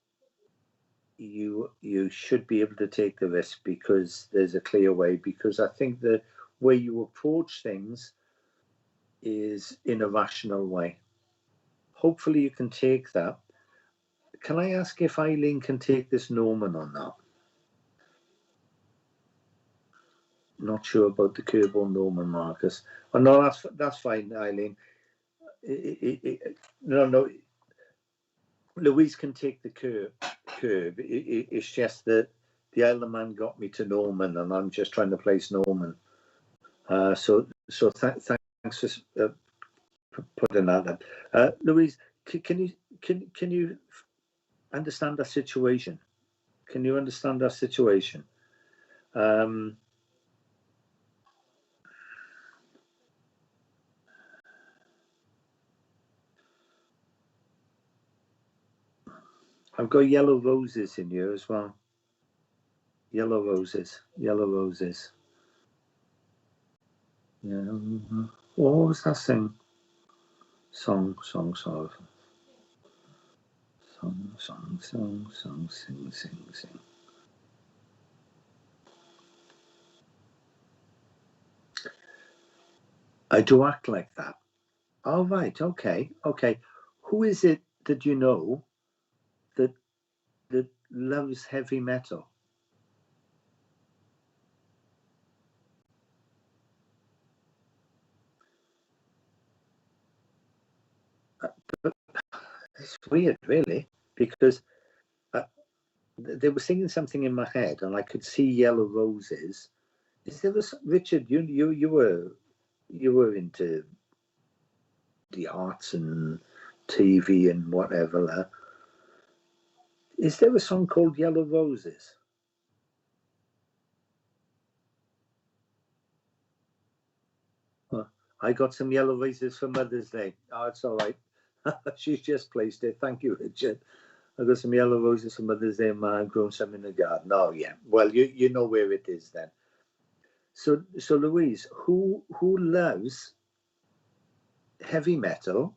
you should be able to take the risk because there's a clear way. Because I think the way you approach things is in a rational way. Hopefully you can take that. Can I ask if Eileen can take this Norman or not? Not sure about the curb or Norman, Marcus. Oh no, that's fine, Eileen. No. Louise can take the curb. It's just that the Isle Man got me to Norman, and I'm just trying to place Norman. So thanks for putting that up. Louise, can you understand that situation? Can you understand that situation? I've got yellow roses in here as well. Yellow Roses. Yellow Roses. Yeah. What was that thing? Song, sing, sing. I do act like that. Oh, right. Okay. Okay. Who is it that you know that loves heavy metal? It's weird, really, because they were singing something in my head, and I could see Yellow Roses. Is there Richard? You were into the arts and TV and whatever. Is there a song called Yellow Roses? I got some yellow roses for Mother's Day. Oh, it's all right. She's just placed it. Thank you, Richard. I got some yellow roses for Mother's Day, and I've grown some in the garden. Oh, yeah. Well, you know where it is then. So Louise, who loves heavy metal,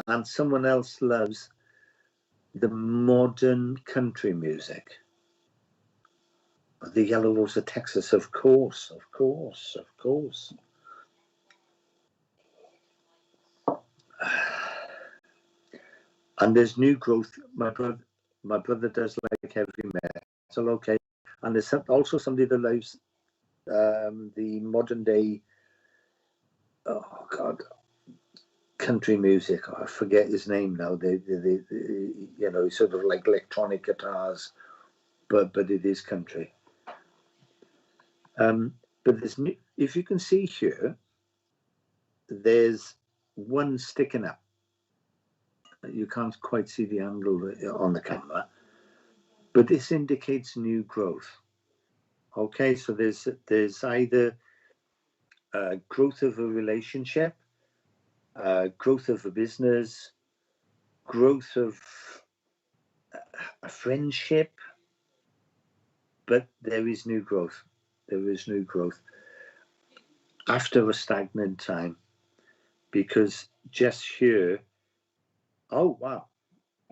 and someone else loves the modern country music? The Yellow Rose of Texas, of course. And there's new growth. My brother does like heavy metal, okay. And there's also somebody that loves the modern day, oh God, country music. Oh, I forget his name now. They you know, sort of like electronic guitars, but it is country. But there's new, if you can see here, there's one sticking up. You can't quite see the angle on the camera, but this indicates new growth. Okay, so there's either growth of a relationship, growth of a business, growth of a friendship, but there is new growth. There is new growth after a stagnant time, because just here, oh wow,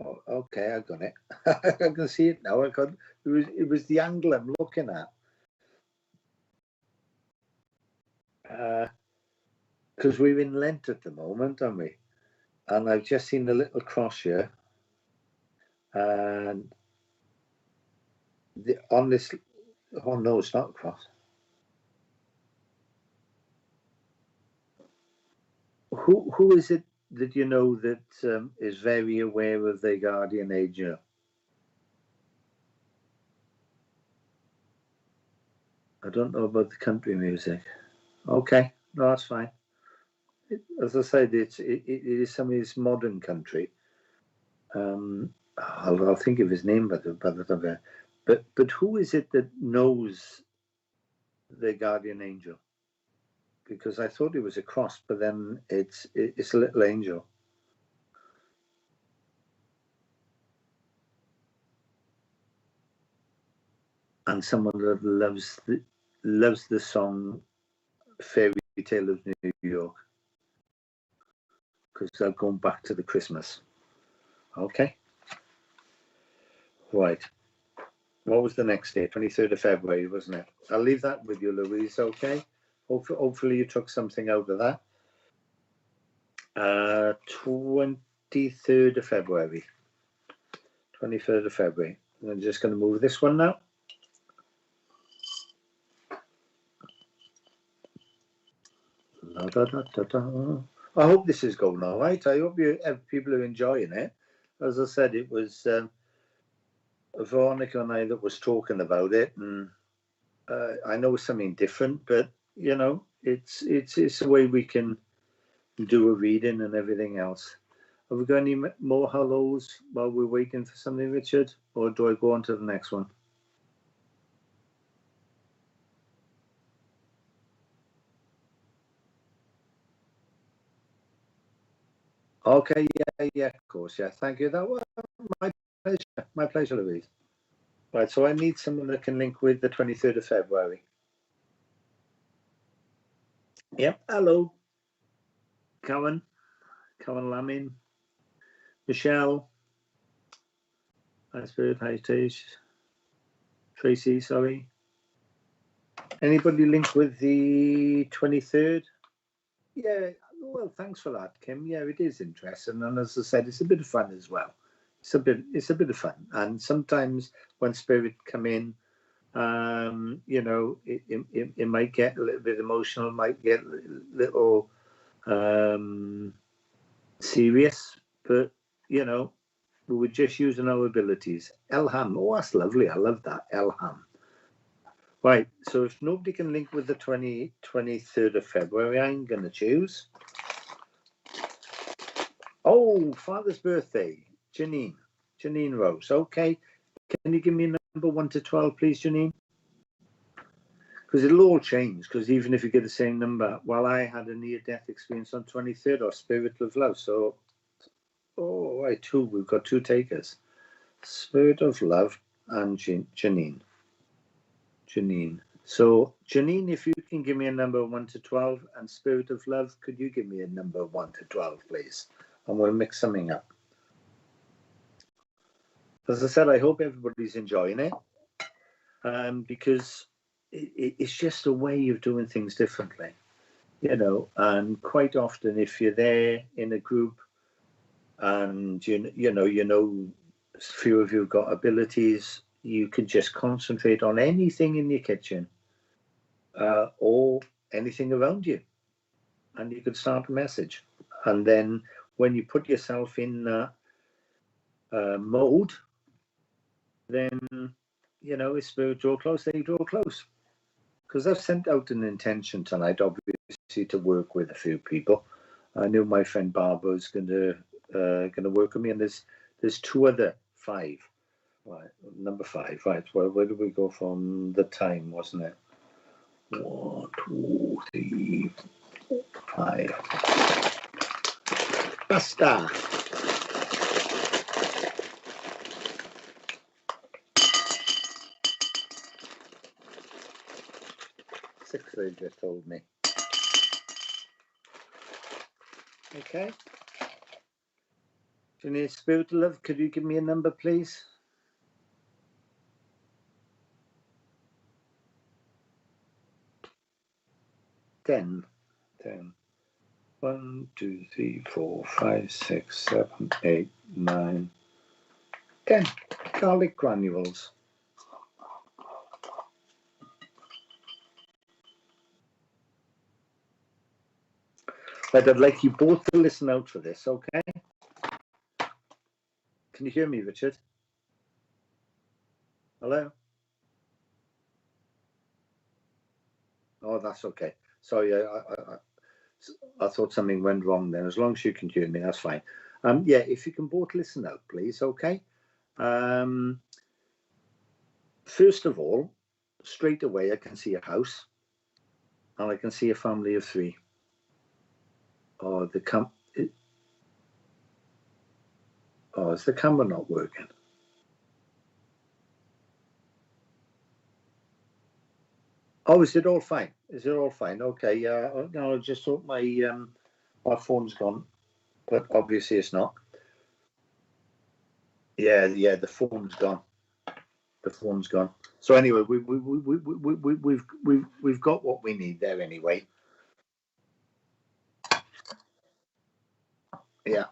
oh, okay, I got it. I can see it now. It was the angle I'm looking at. Because we're in Lent at the moment, aren't we? And I've just seen the little cross here, and on this, oh no, it's not a cross. Who is it that you know that is very aware of their guardian angel? I don't know about the country music. Okay, no, that's fine. As I said, it is some of this modern country. I'll think of his name by the time. But who is it that knows their guardian angel? Because I thought it was a cross, but then it's a little angel. And someone that loves the song Fairy Tale of New York, because they're going back to the Christmas. Okay. Right. What was the next day? 23rd of February, wasn't it? I'll leave that with you, Louise, okay? Hopefully you took something out of that. 23rd of February. 23rd of February. I'm just going to move this one now. I hope this is going all right. I hope people are enjoying it. As I said, it was Veronica and I that was talking about it, and I know it's something different, but you know, it's a way we can do a reading and everything else. Have we got any more hellos while we're waiting for something, Richard, or do I go on to the next one? Okay, yeah, of course, yeah. Thank you. That was my pleasure, Louise. Right, so I need someone that can link with the 23rd of February. Yep, hello. Cowan Lamin. Michelle. Hi, Spirit. Hi, Tracy, sorry. Anybody link with the 23rd? Yeah, well, thanks for that, Kim. Yeah, it is interesting. And as I said, it's a bit of fun as well. It's a bit of fun. And sometimes when Spirit come in, you know, it might get a little bit emotional, might get a little serious, but you know, we were just using our abilities. Elham, oh, that's lovely. I love that. Elham. Right, so if nobody can link with the 23rd of February, I'm going to choose. Oh, Father's birthday, Janine Rose. Okay, can you give me a number 1 to 12, please, Janine? Because it'll all change, because even if you get the same number, well, I had a near-death experience on 23rd, or Spirit of Love, so, oh, right, we've got 2 takers. Spirit of Love and Janine. So, Janine, if you can give me a number 1 to 12, and Spirit of Love, could you give me a number 1 to 12, please? And we'll mix something up. As I said, I hope everybody's enjoying it, because it's just a way of doing things differently, you know. And quite often, if you're there in a group, and you know, few of you have got abilities, you can just concentrate on anything in your kitchen, or anything around you, and you could start a message. And then when you put yourself in mode, then, you know, if Spirit draw close, they draw close. Because I've sent out an intention tonight, obviously, to work with a few people. I know my friend Barbara's gonna work with me, and there's 2 other 5. Right, number 5. Right, well, where did we go from the time, wasn't it? 1, 2, 3, 4, 5. Basta. Six, they just told me. Okay. Janine, Spirit of Love, could you give me a number, please? 10. 1, 2, 3, 4, 5, 6, 7, 8, 9, 10. Garlic granules. But I'd like you both to listen out for this, okay? Can you hear me, Richard? Hello? Oh, that's okay. Sorry, I thought something went wrong then. As long as you can hear me, that's fine. Yeah, if you can both listen out, please, okay? First of all, straight away, I can see a house, and I can see a family of 3. Oh, is the camera not working? Oh, is it all fine? Is it all fine? Okay, yeah. No, I just thought my phone's gone, but obviously it's not. Yeah, the phone's gone. The phone's gone. So anyway, we've got what we need there anyway. Yeah,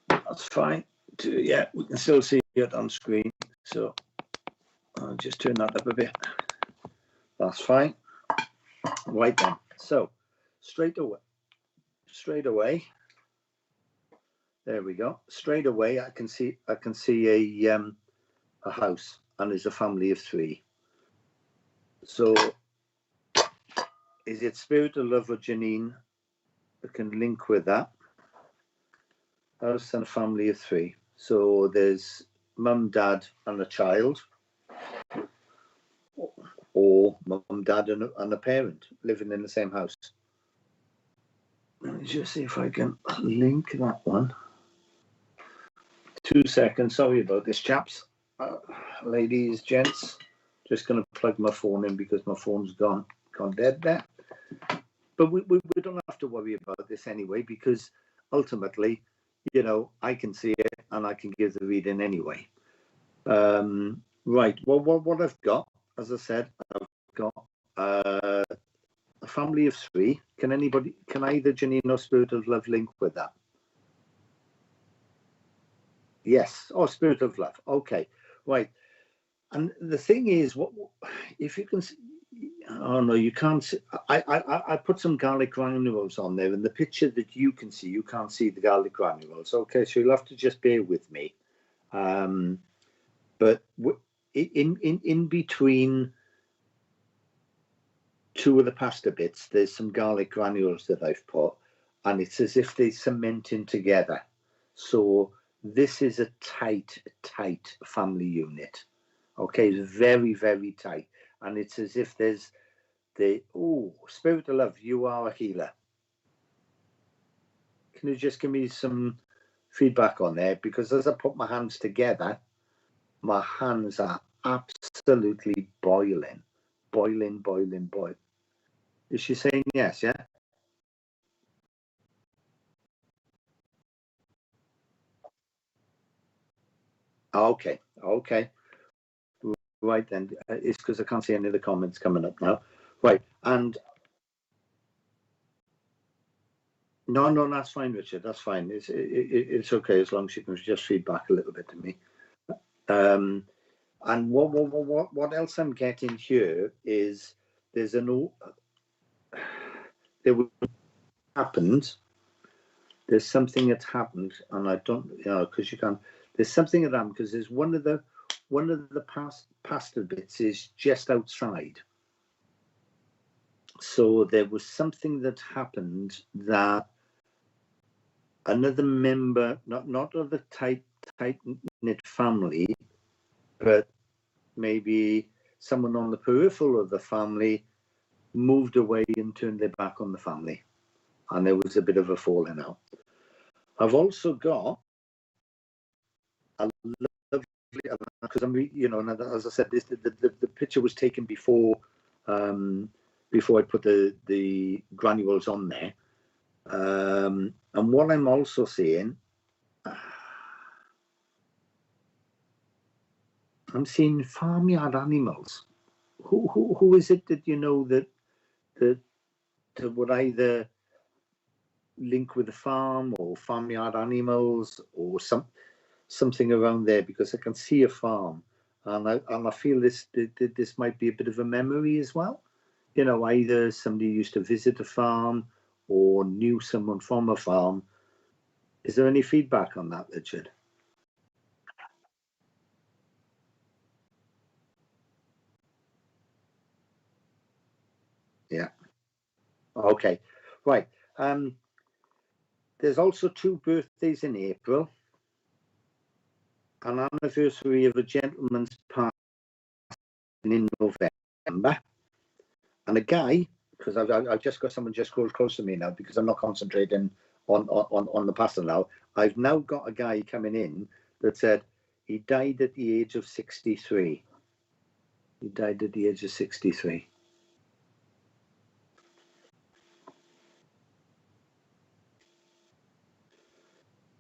that's fine. Yeah, we can still see it on screen. So I'll just turn that up a bit. That's fine. Right then. So straight away. There we go. Straight away, I can see a house, and there's a family of 3. So is it Spirit of Love or Janine that can link with that? House and a family of 3. So there's mum, dad, and a child, or mum, dad, and a parent living in the same house. Let me just see if I can link that one. 2 seconds. Sorry about this, chaps. ladies, gents, just going to plug my phone in because my phone's gone dead there. But we don't have to worry about this anyway, because ultimately, you know, I can see it and I can give the reading anyway. Right. Well, what I've got, as I said, I've got a family of 3. Can either Janine or Spirit of Love link with that? Yes. Oh, Spirit of Love. Okay. Right. And the thing is, what if you can? Oh no, you can't see. I put some garlic granules on there, and the picture that you can see, you can't see the garlic granules. Okay, so you'll have to just bear with me. But in between 2 of the pasta bits, there's some garlic granules that I've put, and it's as if they're cementing together. So this is a tight family unit. Okay, it's very, very tight, and it's as if there's Spirit of Love, you are a healer. Can you just give me some feedback on there? Because as I put my hands together, my hands are absolutely boiling. Is she saying yes? Yeah. Okay. Right then, it's because I can't see any of the comments coming up now. Right, and no, that's fine, Richard. That's fine. It's okay as long as you can just feedback a little bit to me. And what else I'm getting here is there happened. There's something that happened, and I don't, because you can't. There's something that happened because there's one of the pasta bits is just outside. So there was something that happened that another member, not of the tight knit family, but maybe someone on the peripheral of the family moved away and turned their back on the family, and there was a bit of a falling out. I've also got a lovely, because I'm, as I said, the picture was taken before I put the granules on there, and what I'm also seeing, I'm seeing farmyard animals. Who is it that you know that would either link with the farm or farmyard animals or something around there? Because I can see a farm, and I feel this might be a bit of a memory as well. You know, either somebody used to visit a farm or knew someone from a farm. Is there any feedback on that, Richard? Yeah. Okay. Right. There's also 2 birthdays in April. An anniversary of a gentleman's passing in November, and a guy, because I've just got someone just close to me now because I'm not concentrating on the pasta now. I've now got a guy coming in that said he died at the age of 63. He died at the age of 63.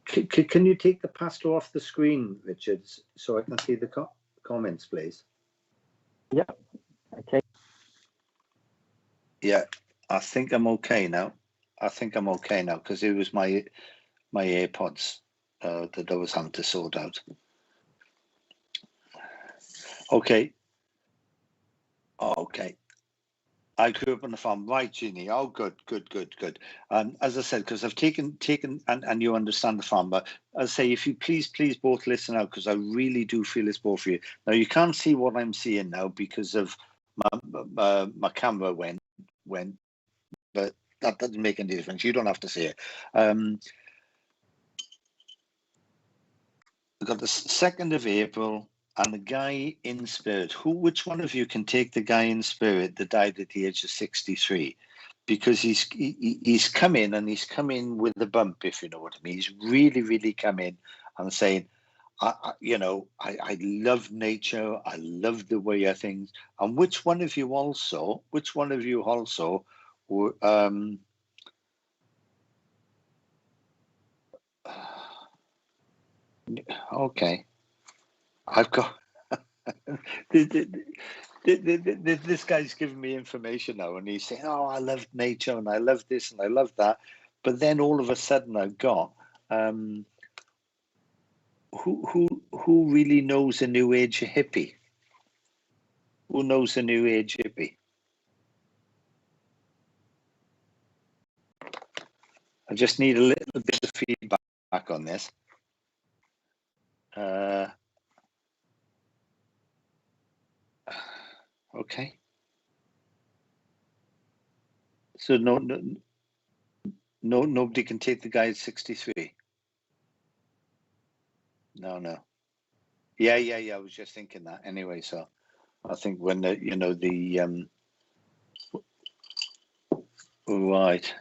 Can you take the pasta off the screen, Richard, so I can see the comments, please? Yeah. Okay. Yeah, I think I'm okay now. Because it was my AirPods that I was having to sort out. Okay. I grew up on the farm, right, Jeannie? Oh, good. As I said, because I've taken, and you understand the farm, but I say, if you please both listen out, because I really do feel it's both for you. Now, you can't see what I'm seeing now because of my camera went, but that doesn't make any difference. You don't have to see it. We've got the 2nd of April. And the guy in spirit, which one of you can take the guy in spirit that died at the age of 63? Because he's come in, and he's come in with a bump, if you know what I mean. He's really come in and saying, you know, I love nature. I love the way of things. And which one of you also? Okay, I've got this guy's giving me information now, and he's saying, "Oh, I love nature, and I love this, and I love that." But then all of a sudden, I've got who really knows a new age hippie? Who knows a new age hippie? I just need a little bit of feedback on this. Okay. So nobody can take the guy at 63. No. Yeah. I was just thinking that anyway. So I think when the right.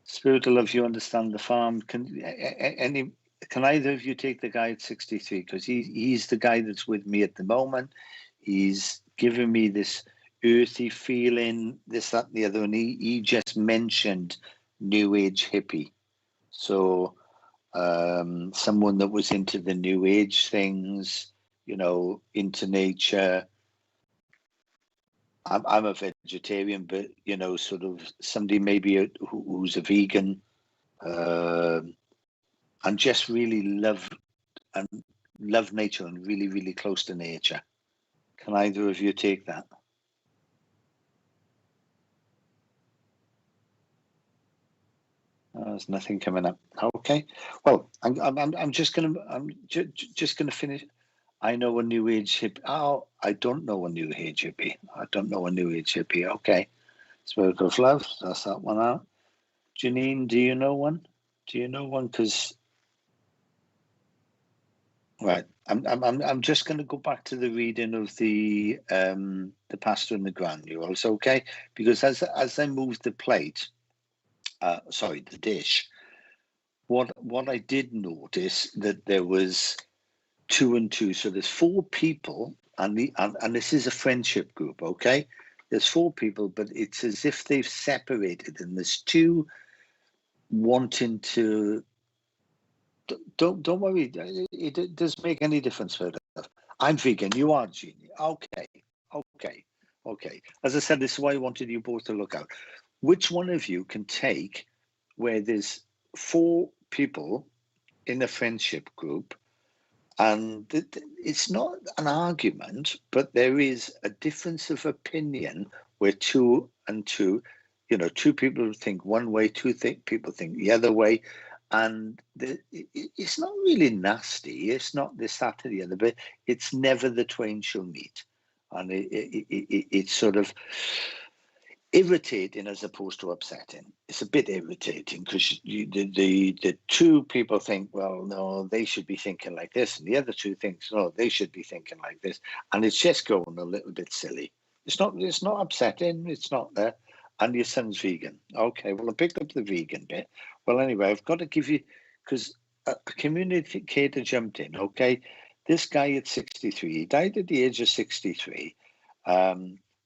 Spirit of love, you understand the farm. Can either of you take the guy at 63? Because he's the guy that's with me at the moment. He's giving me this earthy feeling, this, that, and the other, and he just mentioned new age hippie. So someone that was into the new age things, you know, into nature. I'm a vegetarian, but you know, sort of somebody maybe who's a vegan, and just really love nature and really, really close to nature. Can either of you take that? There's nothing coming up. Okay. Well, I'm just gonna finish. I know a new age hippie. Oh, I don't know a new age hippie. Okay. Spirit of love. That's that one out. Janine, do you know one? Because right, I'm just going to go back to the reading of the pastor and the granules, okay? Because as I move the plate, the dish, what I did notice that there was 2 and 2, so there's 4 people, and this is a friendship group, okay? There's 4 people, but it's as if they've separated, and there's 2 wanting to. Don't worry. It doesn't make any difference for them. I'm vegan. You are, Jeannie. Okay. As I said, this is why I wanted you both to look out. Which one of you can take where there's 4 people in a friendship group, and it's not an argument, but there is a difference of opinion where 2 and 2, you know, 2 people think one way, 2 people think the other way. And it's not really nasty. It's not this, that, or the other, but it's never the twain shall meet. And it's sort of irritating as opposed to upsetting. It's a bit irritating because the 2 people think, well, no, they should be thinking like this, and the other 2 thinks, no, they should be thinking like this, and it's just going a little bit silly. It's not upsetting. It's not there. And your son's vegan. Okay, well, I picked up the vegan bit. Well, anyway, I've got to give you, because a communicator jumped in, okay? This guy at 63, he died at the age of 63.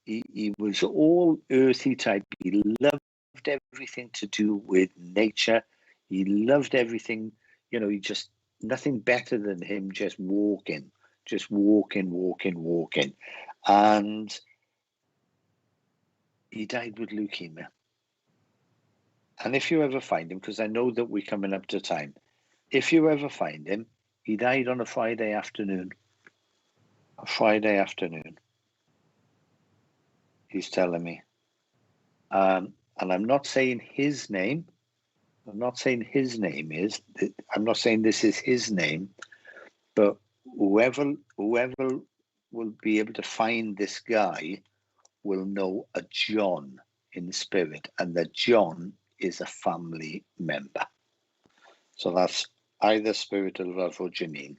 He was all earthy type. He loved everything to do with nature. He loved everything, you know, he just, nothing better than him just walking. And he died with leukemia. And if you ever find him, because I know that we're coming up to time, if you ever find him, he died on a Friday afternoon. He's telling me. And I'm not saying his name. I'm not saying this is his name, but whoever will be able to find this guy will know a John in spirit, and that John is a family member. So that's either Spirit of Love or Janine.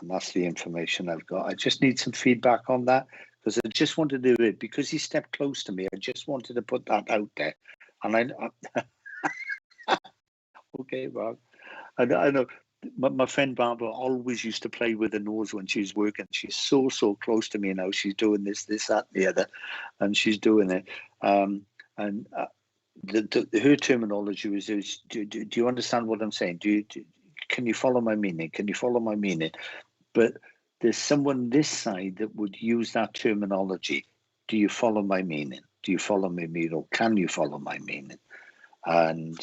And that's the information I've got. I just need some feedback on that, because I just wanted to do it, because he stepped close to me. I just wanted to put that out there. And okay, Rob. I know. My friend Barbara always used to play with her nose when she was working. She's so close to me now. She's doing this, that, and the other, and she's doing it. And her terminology was, do you understand what I'm saying? Can you follow my meaning? Can you follow my meaning? But there's someone this side that would use that terminology. Do you follow my meaning? Do you follow my meaning? Or can you follow my meaning? And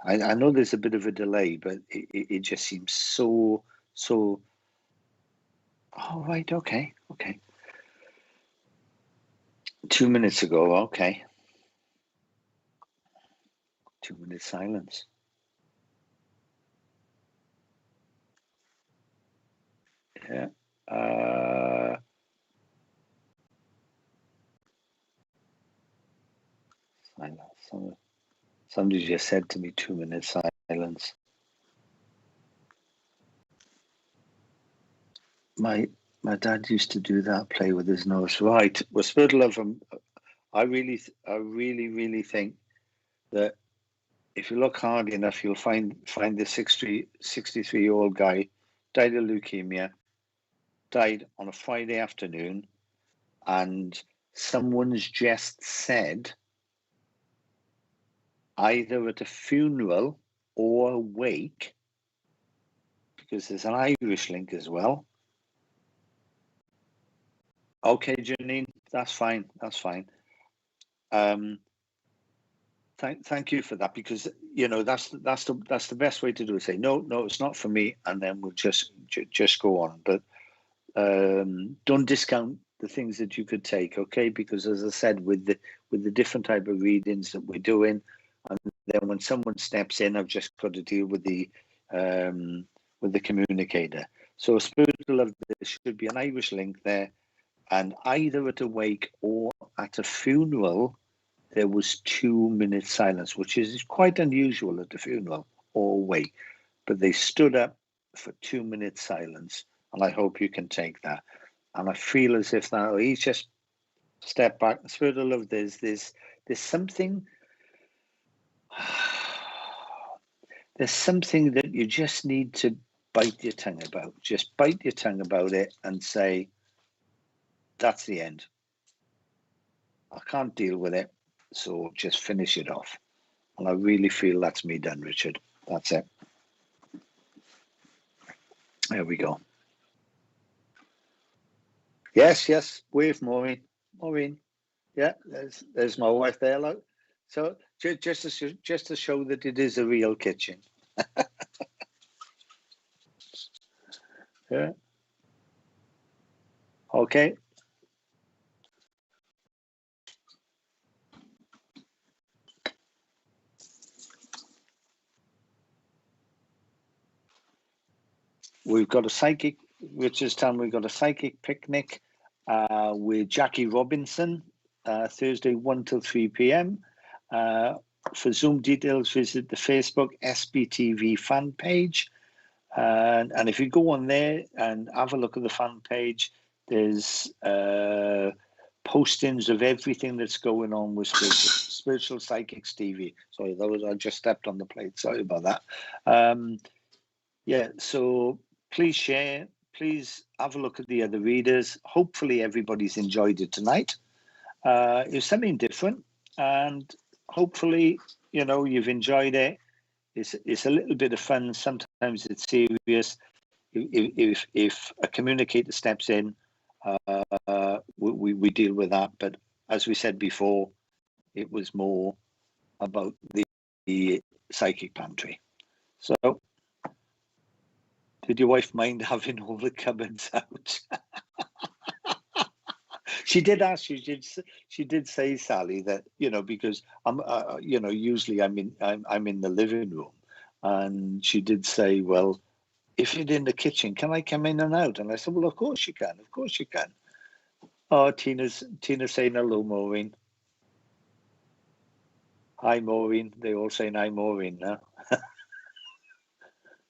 I know there's a bit of a delay, but it just seems so. Oh, right, okay. 2 minutes ago, okay. 2 minute silence. Yeah. Silence. Somebody just said to me 2 minute silence. My dad used to do that, play with his nose. Right. Well, Spirit of Love, I really think that if you look hard enough, you'll find the 63-year-old guy died of leukemia, died on a Friday afternoon, and someone's just said either at a funeral or a wake, because there's an Irish link as well. Okay, Janine, that's fine. Thank you for that, because that's the best way to do it. Say no, it's not for me, and then we'll just go on. But don't discount the things that you could take, okay? Because as I said, with the different type of readings that we're doing, and then when someone steps in, I've just got to deal with the communicator. So Spirit of Love, there should be an Irish link there, and either at a wake or at a funeral, there was 2 minutes silence, which is quite unusual at a funeral or wake. But they stood up for 2 minutes silence, and I hope you can take that. And I feel as if now he's just step back. Spirit of Love, there's something. There's something that you just need to bite your tongue about. Just bite your tongue about it and say, that's the end. I can't deal with it, so just finish it off. And I really feel that's me done, Richard. That's it. There we go. Yes. Wave, Maureen. Yeah, there's my wife there. Look. So just to show that it is a real kitchen. Yeah. Okay. We've got a psychic, Richard's town. We've got a psychic picnic with Jackie Robinson, Thursday 1 till 3 p.m. For Zoom details, visit the Facebook SPtv fan page. And if you go on there and have a look at the fan page, there's postings of everything that's going on with Spiritual Psychics TV. Sorry, I just stepped on the plate. Sorry about that. Yeah, so please share. Please have a look at the other readers. Hopefully everybody's enjoyed it tonight. It's something different, and hopefully, you've enjoyed it. It's a little bit of fun. Sometimes it's serious. If a communicator steps in, we deal with that. But as we said before, it was more about the psychic pantry. So, did your wife mind having all the cupboards out? She did ask you. She did say, Sally, that because I'm usually I'm in the living room, and she did say, well, if you're in the kitchen, can I come in and out? And I said, well, of course you can. Oh, Tina's saying hello, Maureen. Hi, Maureen. They're all saying hi, Maureen now.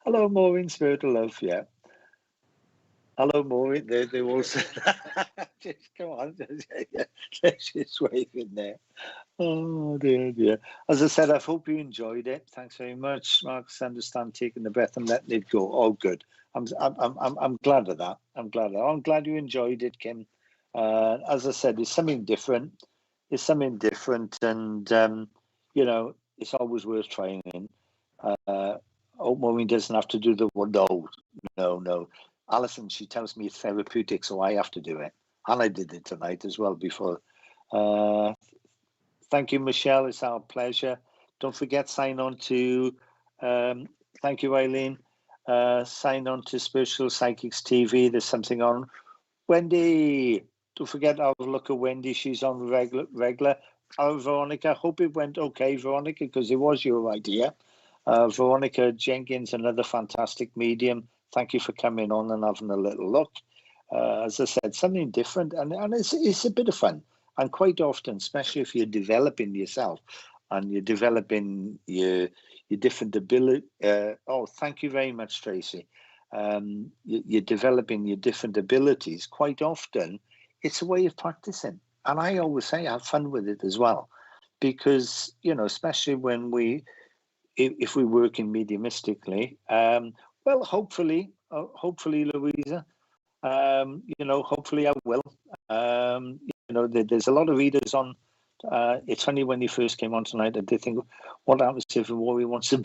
Hello, Maureen, Spirit of Love. Yeah. Hello, Maureen. They all said, just come on. She's waving there. Oh, dear, dear. As I said, I hope you enjoyed it. Thanks very much, Marcus. I understand taking the breath and letting it go. Oh, good. I'm glad of that. I'm glad you enjoyed it, Kim. As I said, it's something different. It's something different, and you know, it's always worth trying. Hope Maureen doesn't have to do the one. No. Alison, she tells me it's therapeutic, so I have to do it. And I did it tonight as well before. Thank you, Michelle. It's our pleasure. Don't forget, sign on to, thank you, Eileen. Sign on to Spiritual Psychics TV. There's something on. Wendy, don't forget to have a look at Wendy. She's on regular. Veronica, hope it went okay, Veronica, because it was your idea. Veronica Jenkins, another fantastic medium. Thank you for coming on and having a little look. As I said, something different, and it's a bit of fun. And quite often, especially if you're developing yourself and you're developing your different ability. Oh, thank you very much, Tracy. You're developing your different abilities. Quite often, it's a way of practicing. And I always say, have fun with it as well, because you know, especially when if we work in mediumistically, well, hopefully, Louisa, you know, hopefully I will. You know, there's a lot of readers on. It's funny when you first came on tonight, I did think, what happens if Rory wants to?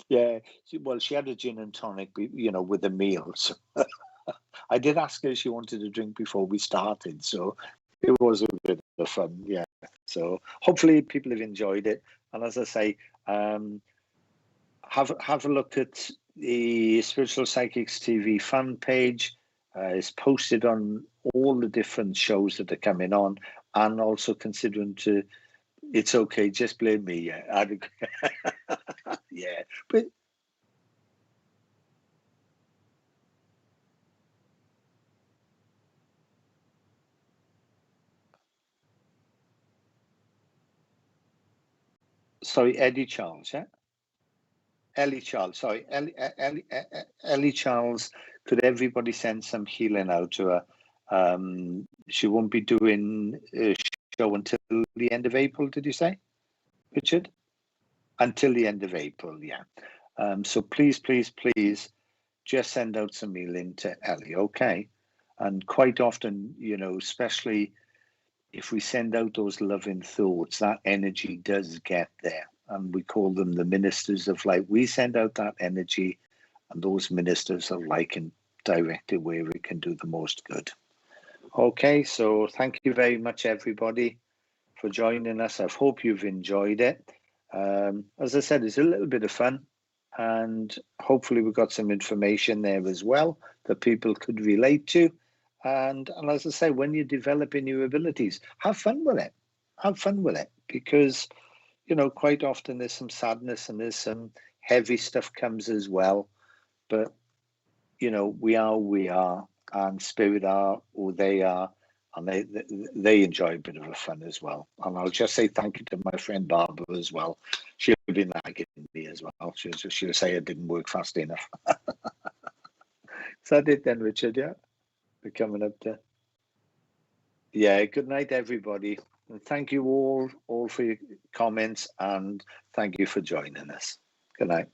Yeah, well, she had a gin and tonic, you know, with a meal. So I did ask her if she wanted a drink before we started, so it was a bit of fun. Yeah. So hopefully people have enjoyed it, and as I say, have a look at the Spiritual Psychics TV fan page. It's posted on all the different shows that are coming on, and also considering to, it's okay, just blame me. Yeah, yeah, but sorry, Eddie Charles, yeah. Ellie Charles, sorry, Ellie Charles. Could everybody send some healing out to her? She won't be doing a show until the end of April. Did you say, Richard? Until the end of April, yeah. So please, just send out some healing to Ellie, okay? And quite often, you know, especially if we send out those loving thoughts, that energy does get there. And we call them the ministers of light. We send out that energy, and those ministers of light can direct it where it can do the most good. Okay, so thank you very much, everybody, for joining us. I hope you've enjoyed it. As I said, it's a little bit of fun, and hopefully we've got some information there as well that people could relate to. And as I say, when you're developing your abilities, have fun with it. Have fun with it, because you know, quite often there's some sadness and there's some heavy stuff comes as well. But you know, we are, and spirit are, or they are, and they enjoy a bit of a fun as well. And I'll just say thank you to my friend Barbara as well. She'll be nagging me as well. She'll say it didn't work fast enough. Is that it then, Richard? Yeah, we're coming up to. Yeah, good night, everybody. And thank you all for your comments, and thank you for joining us. Good night.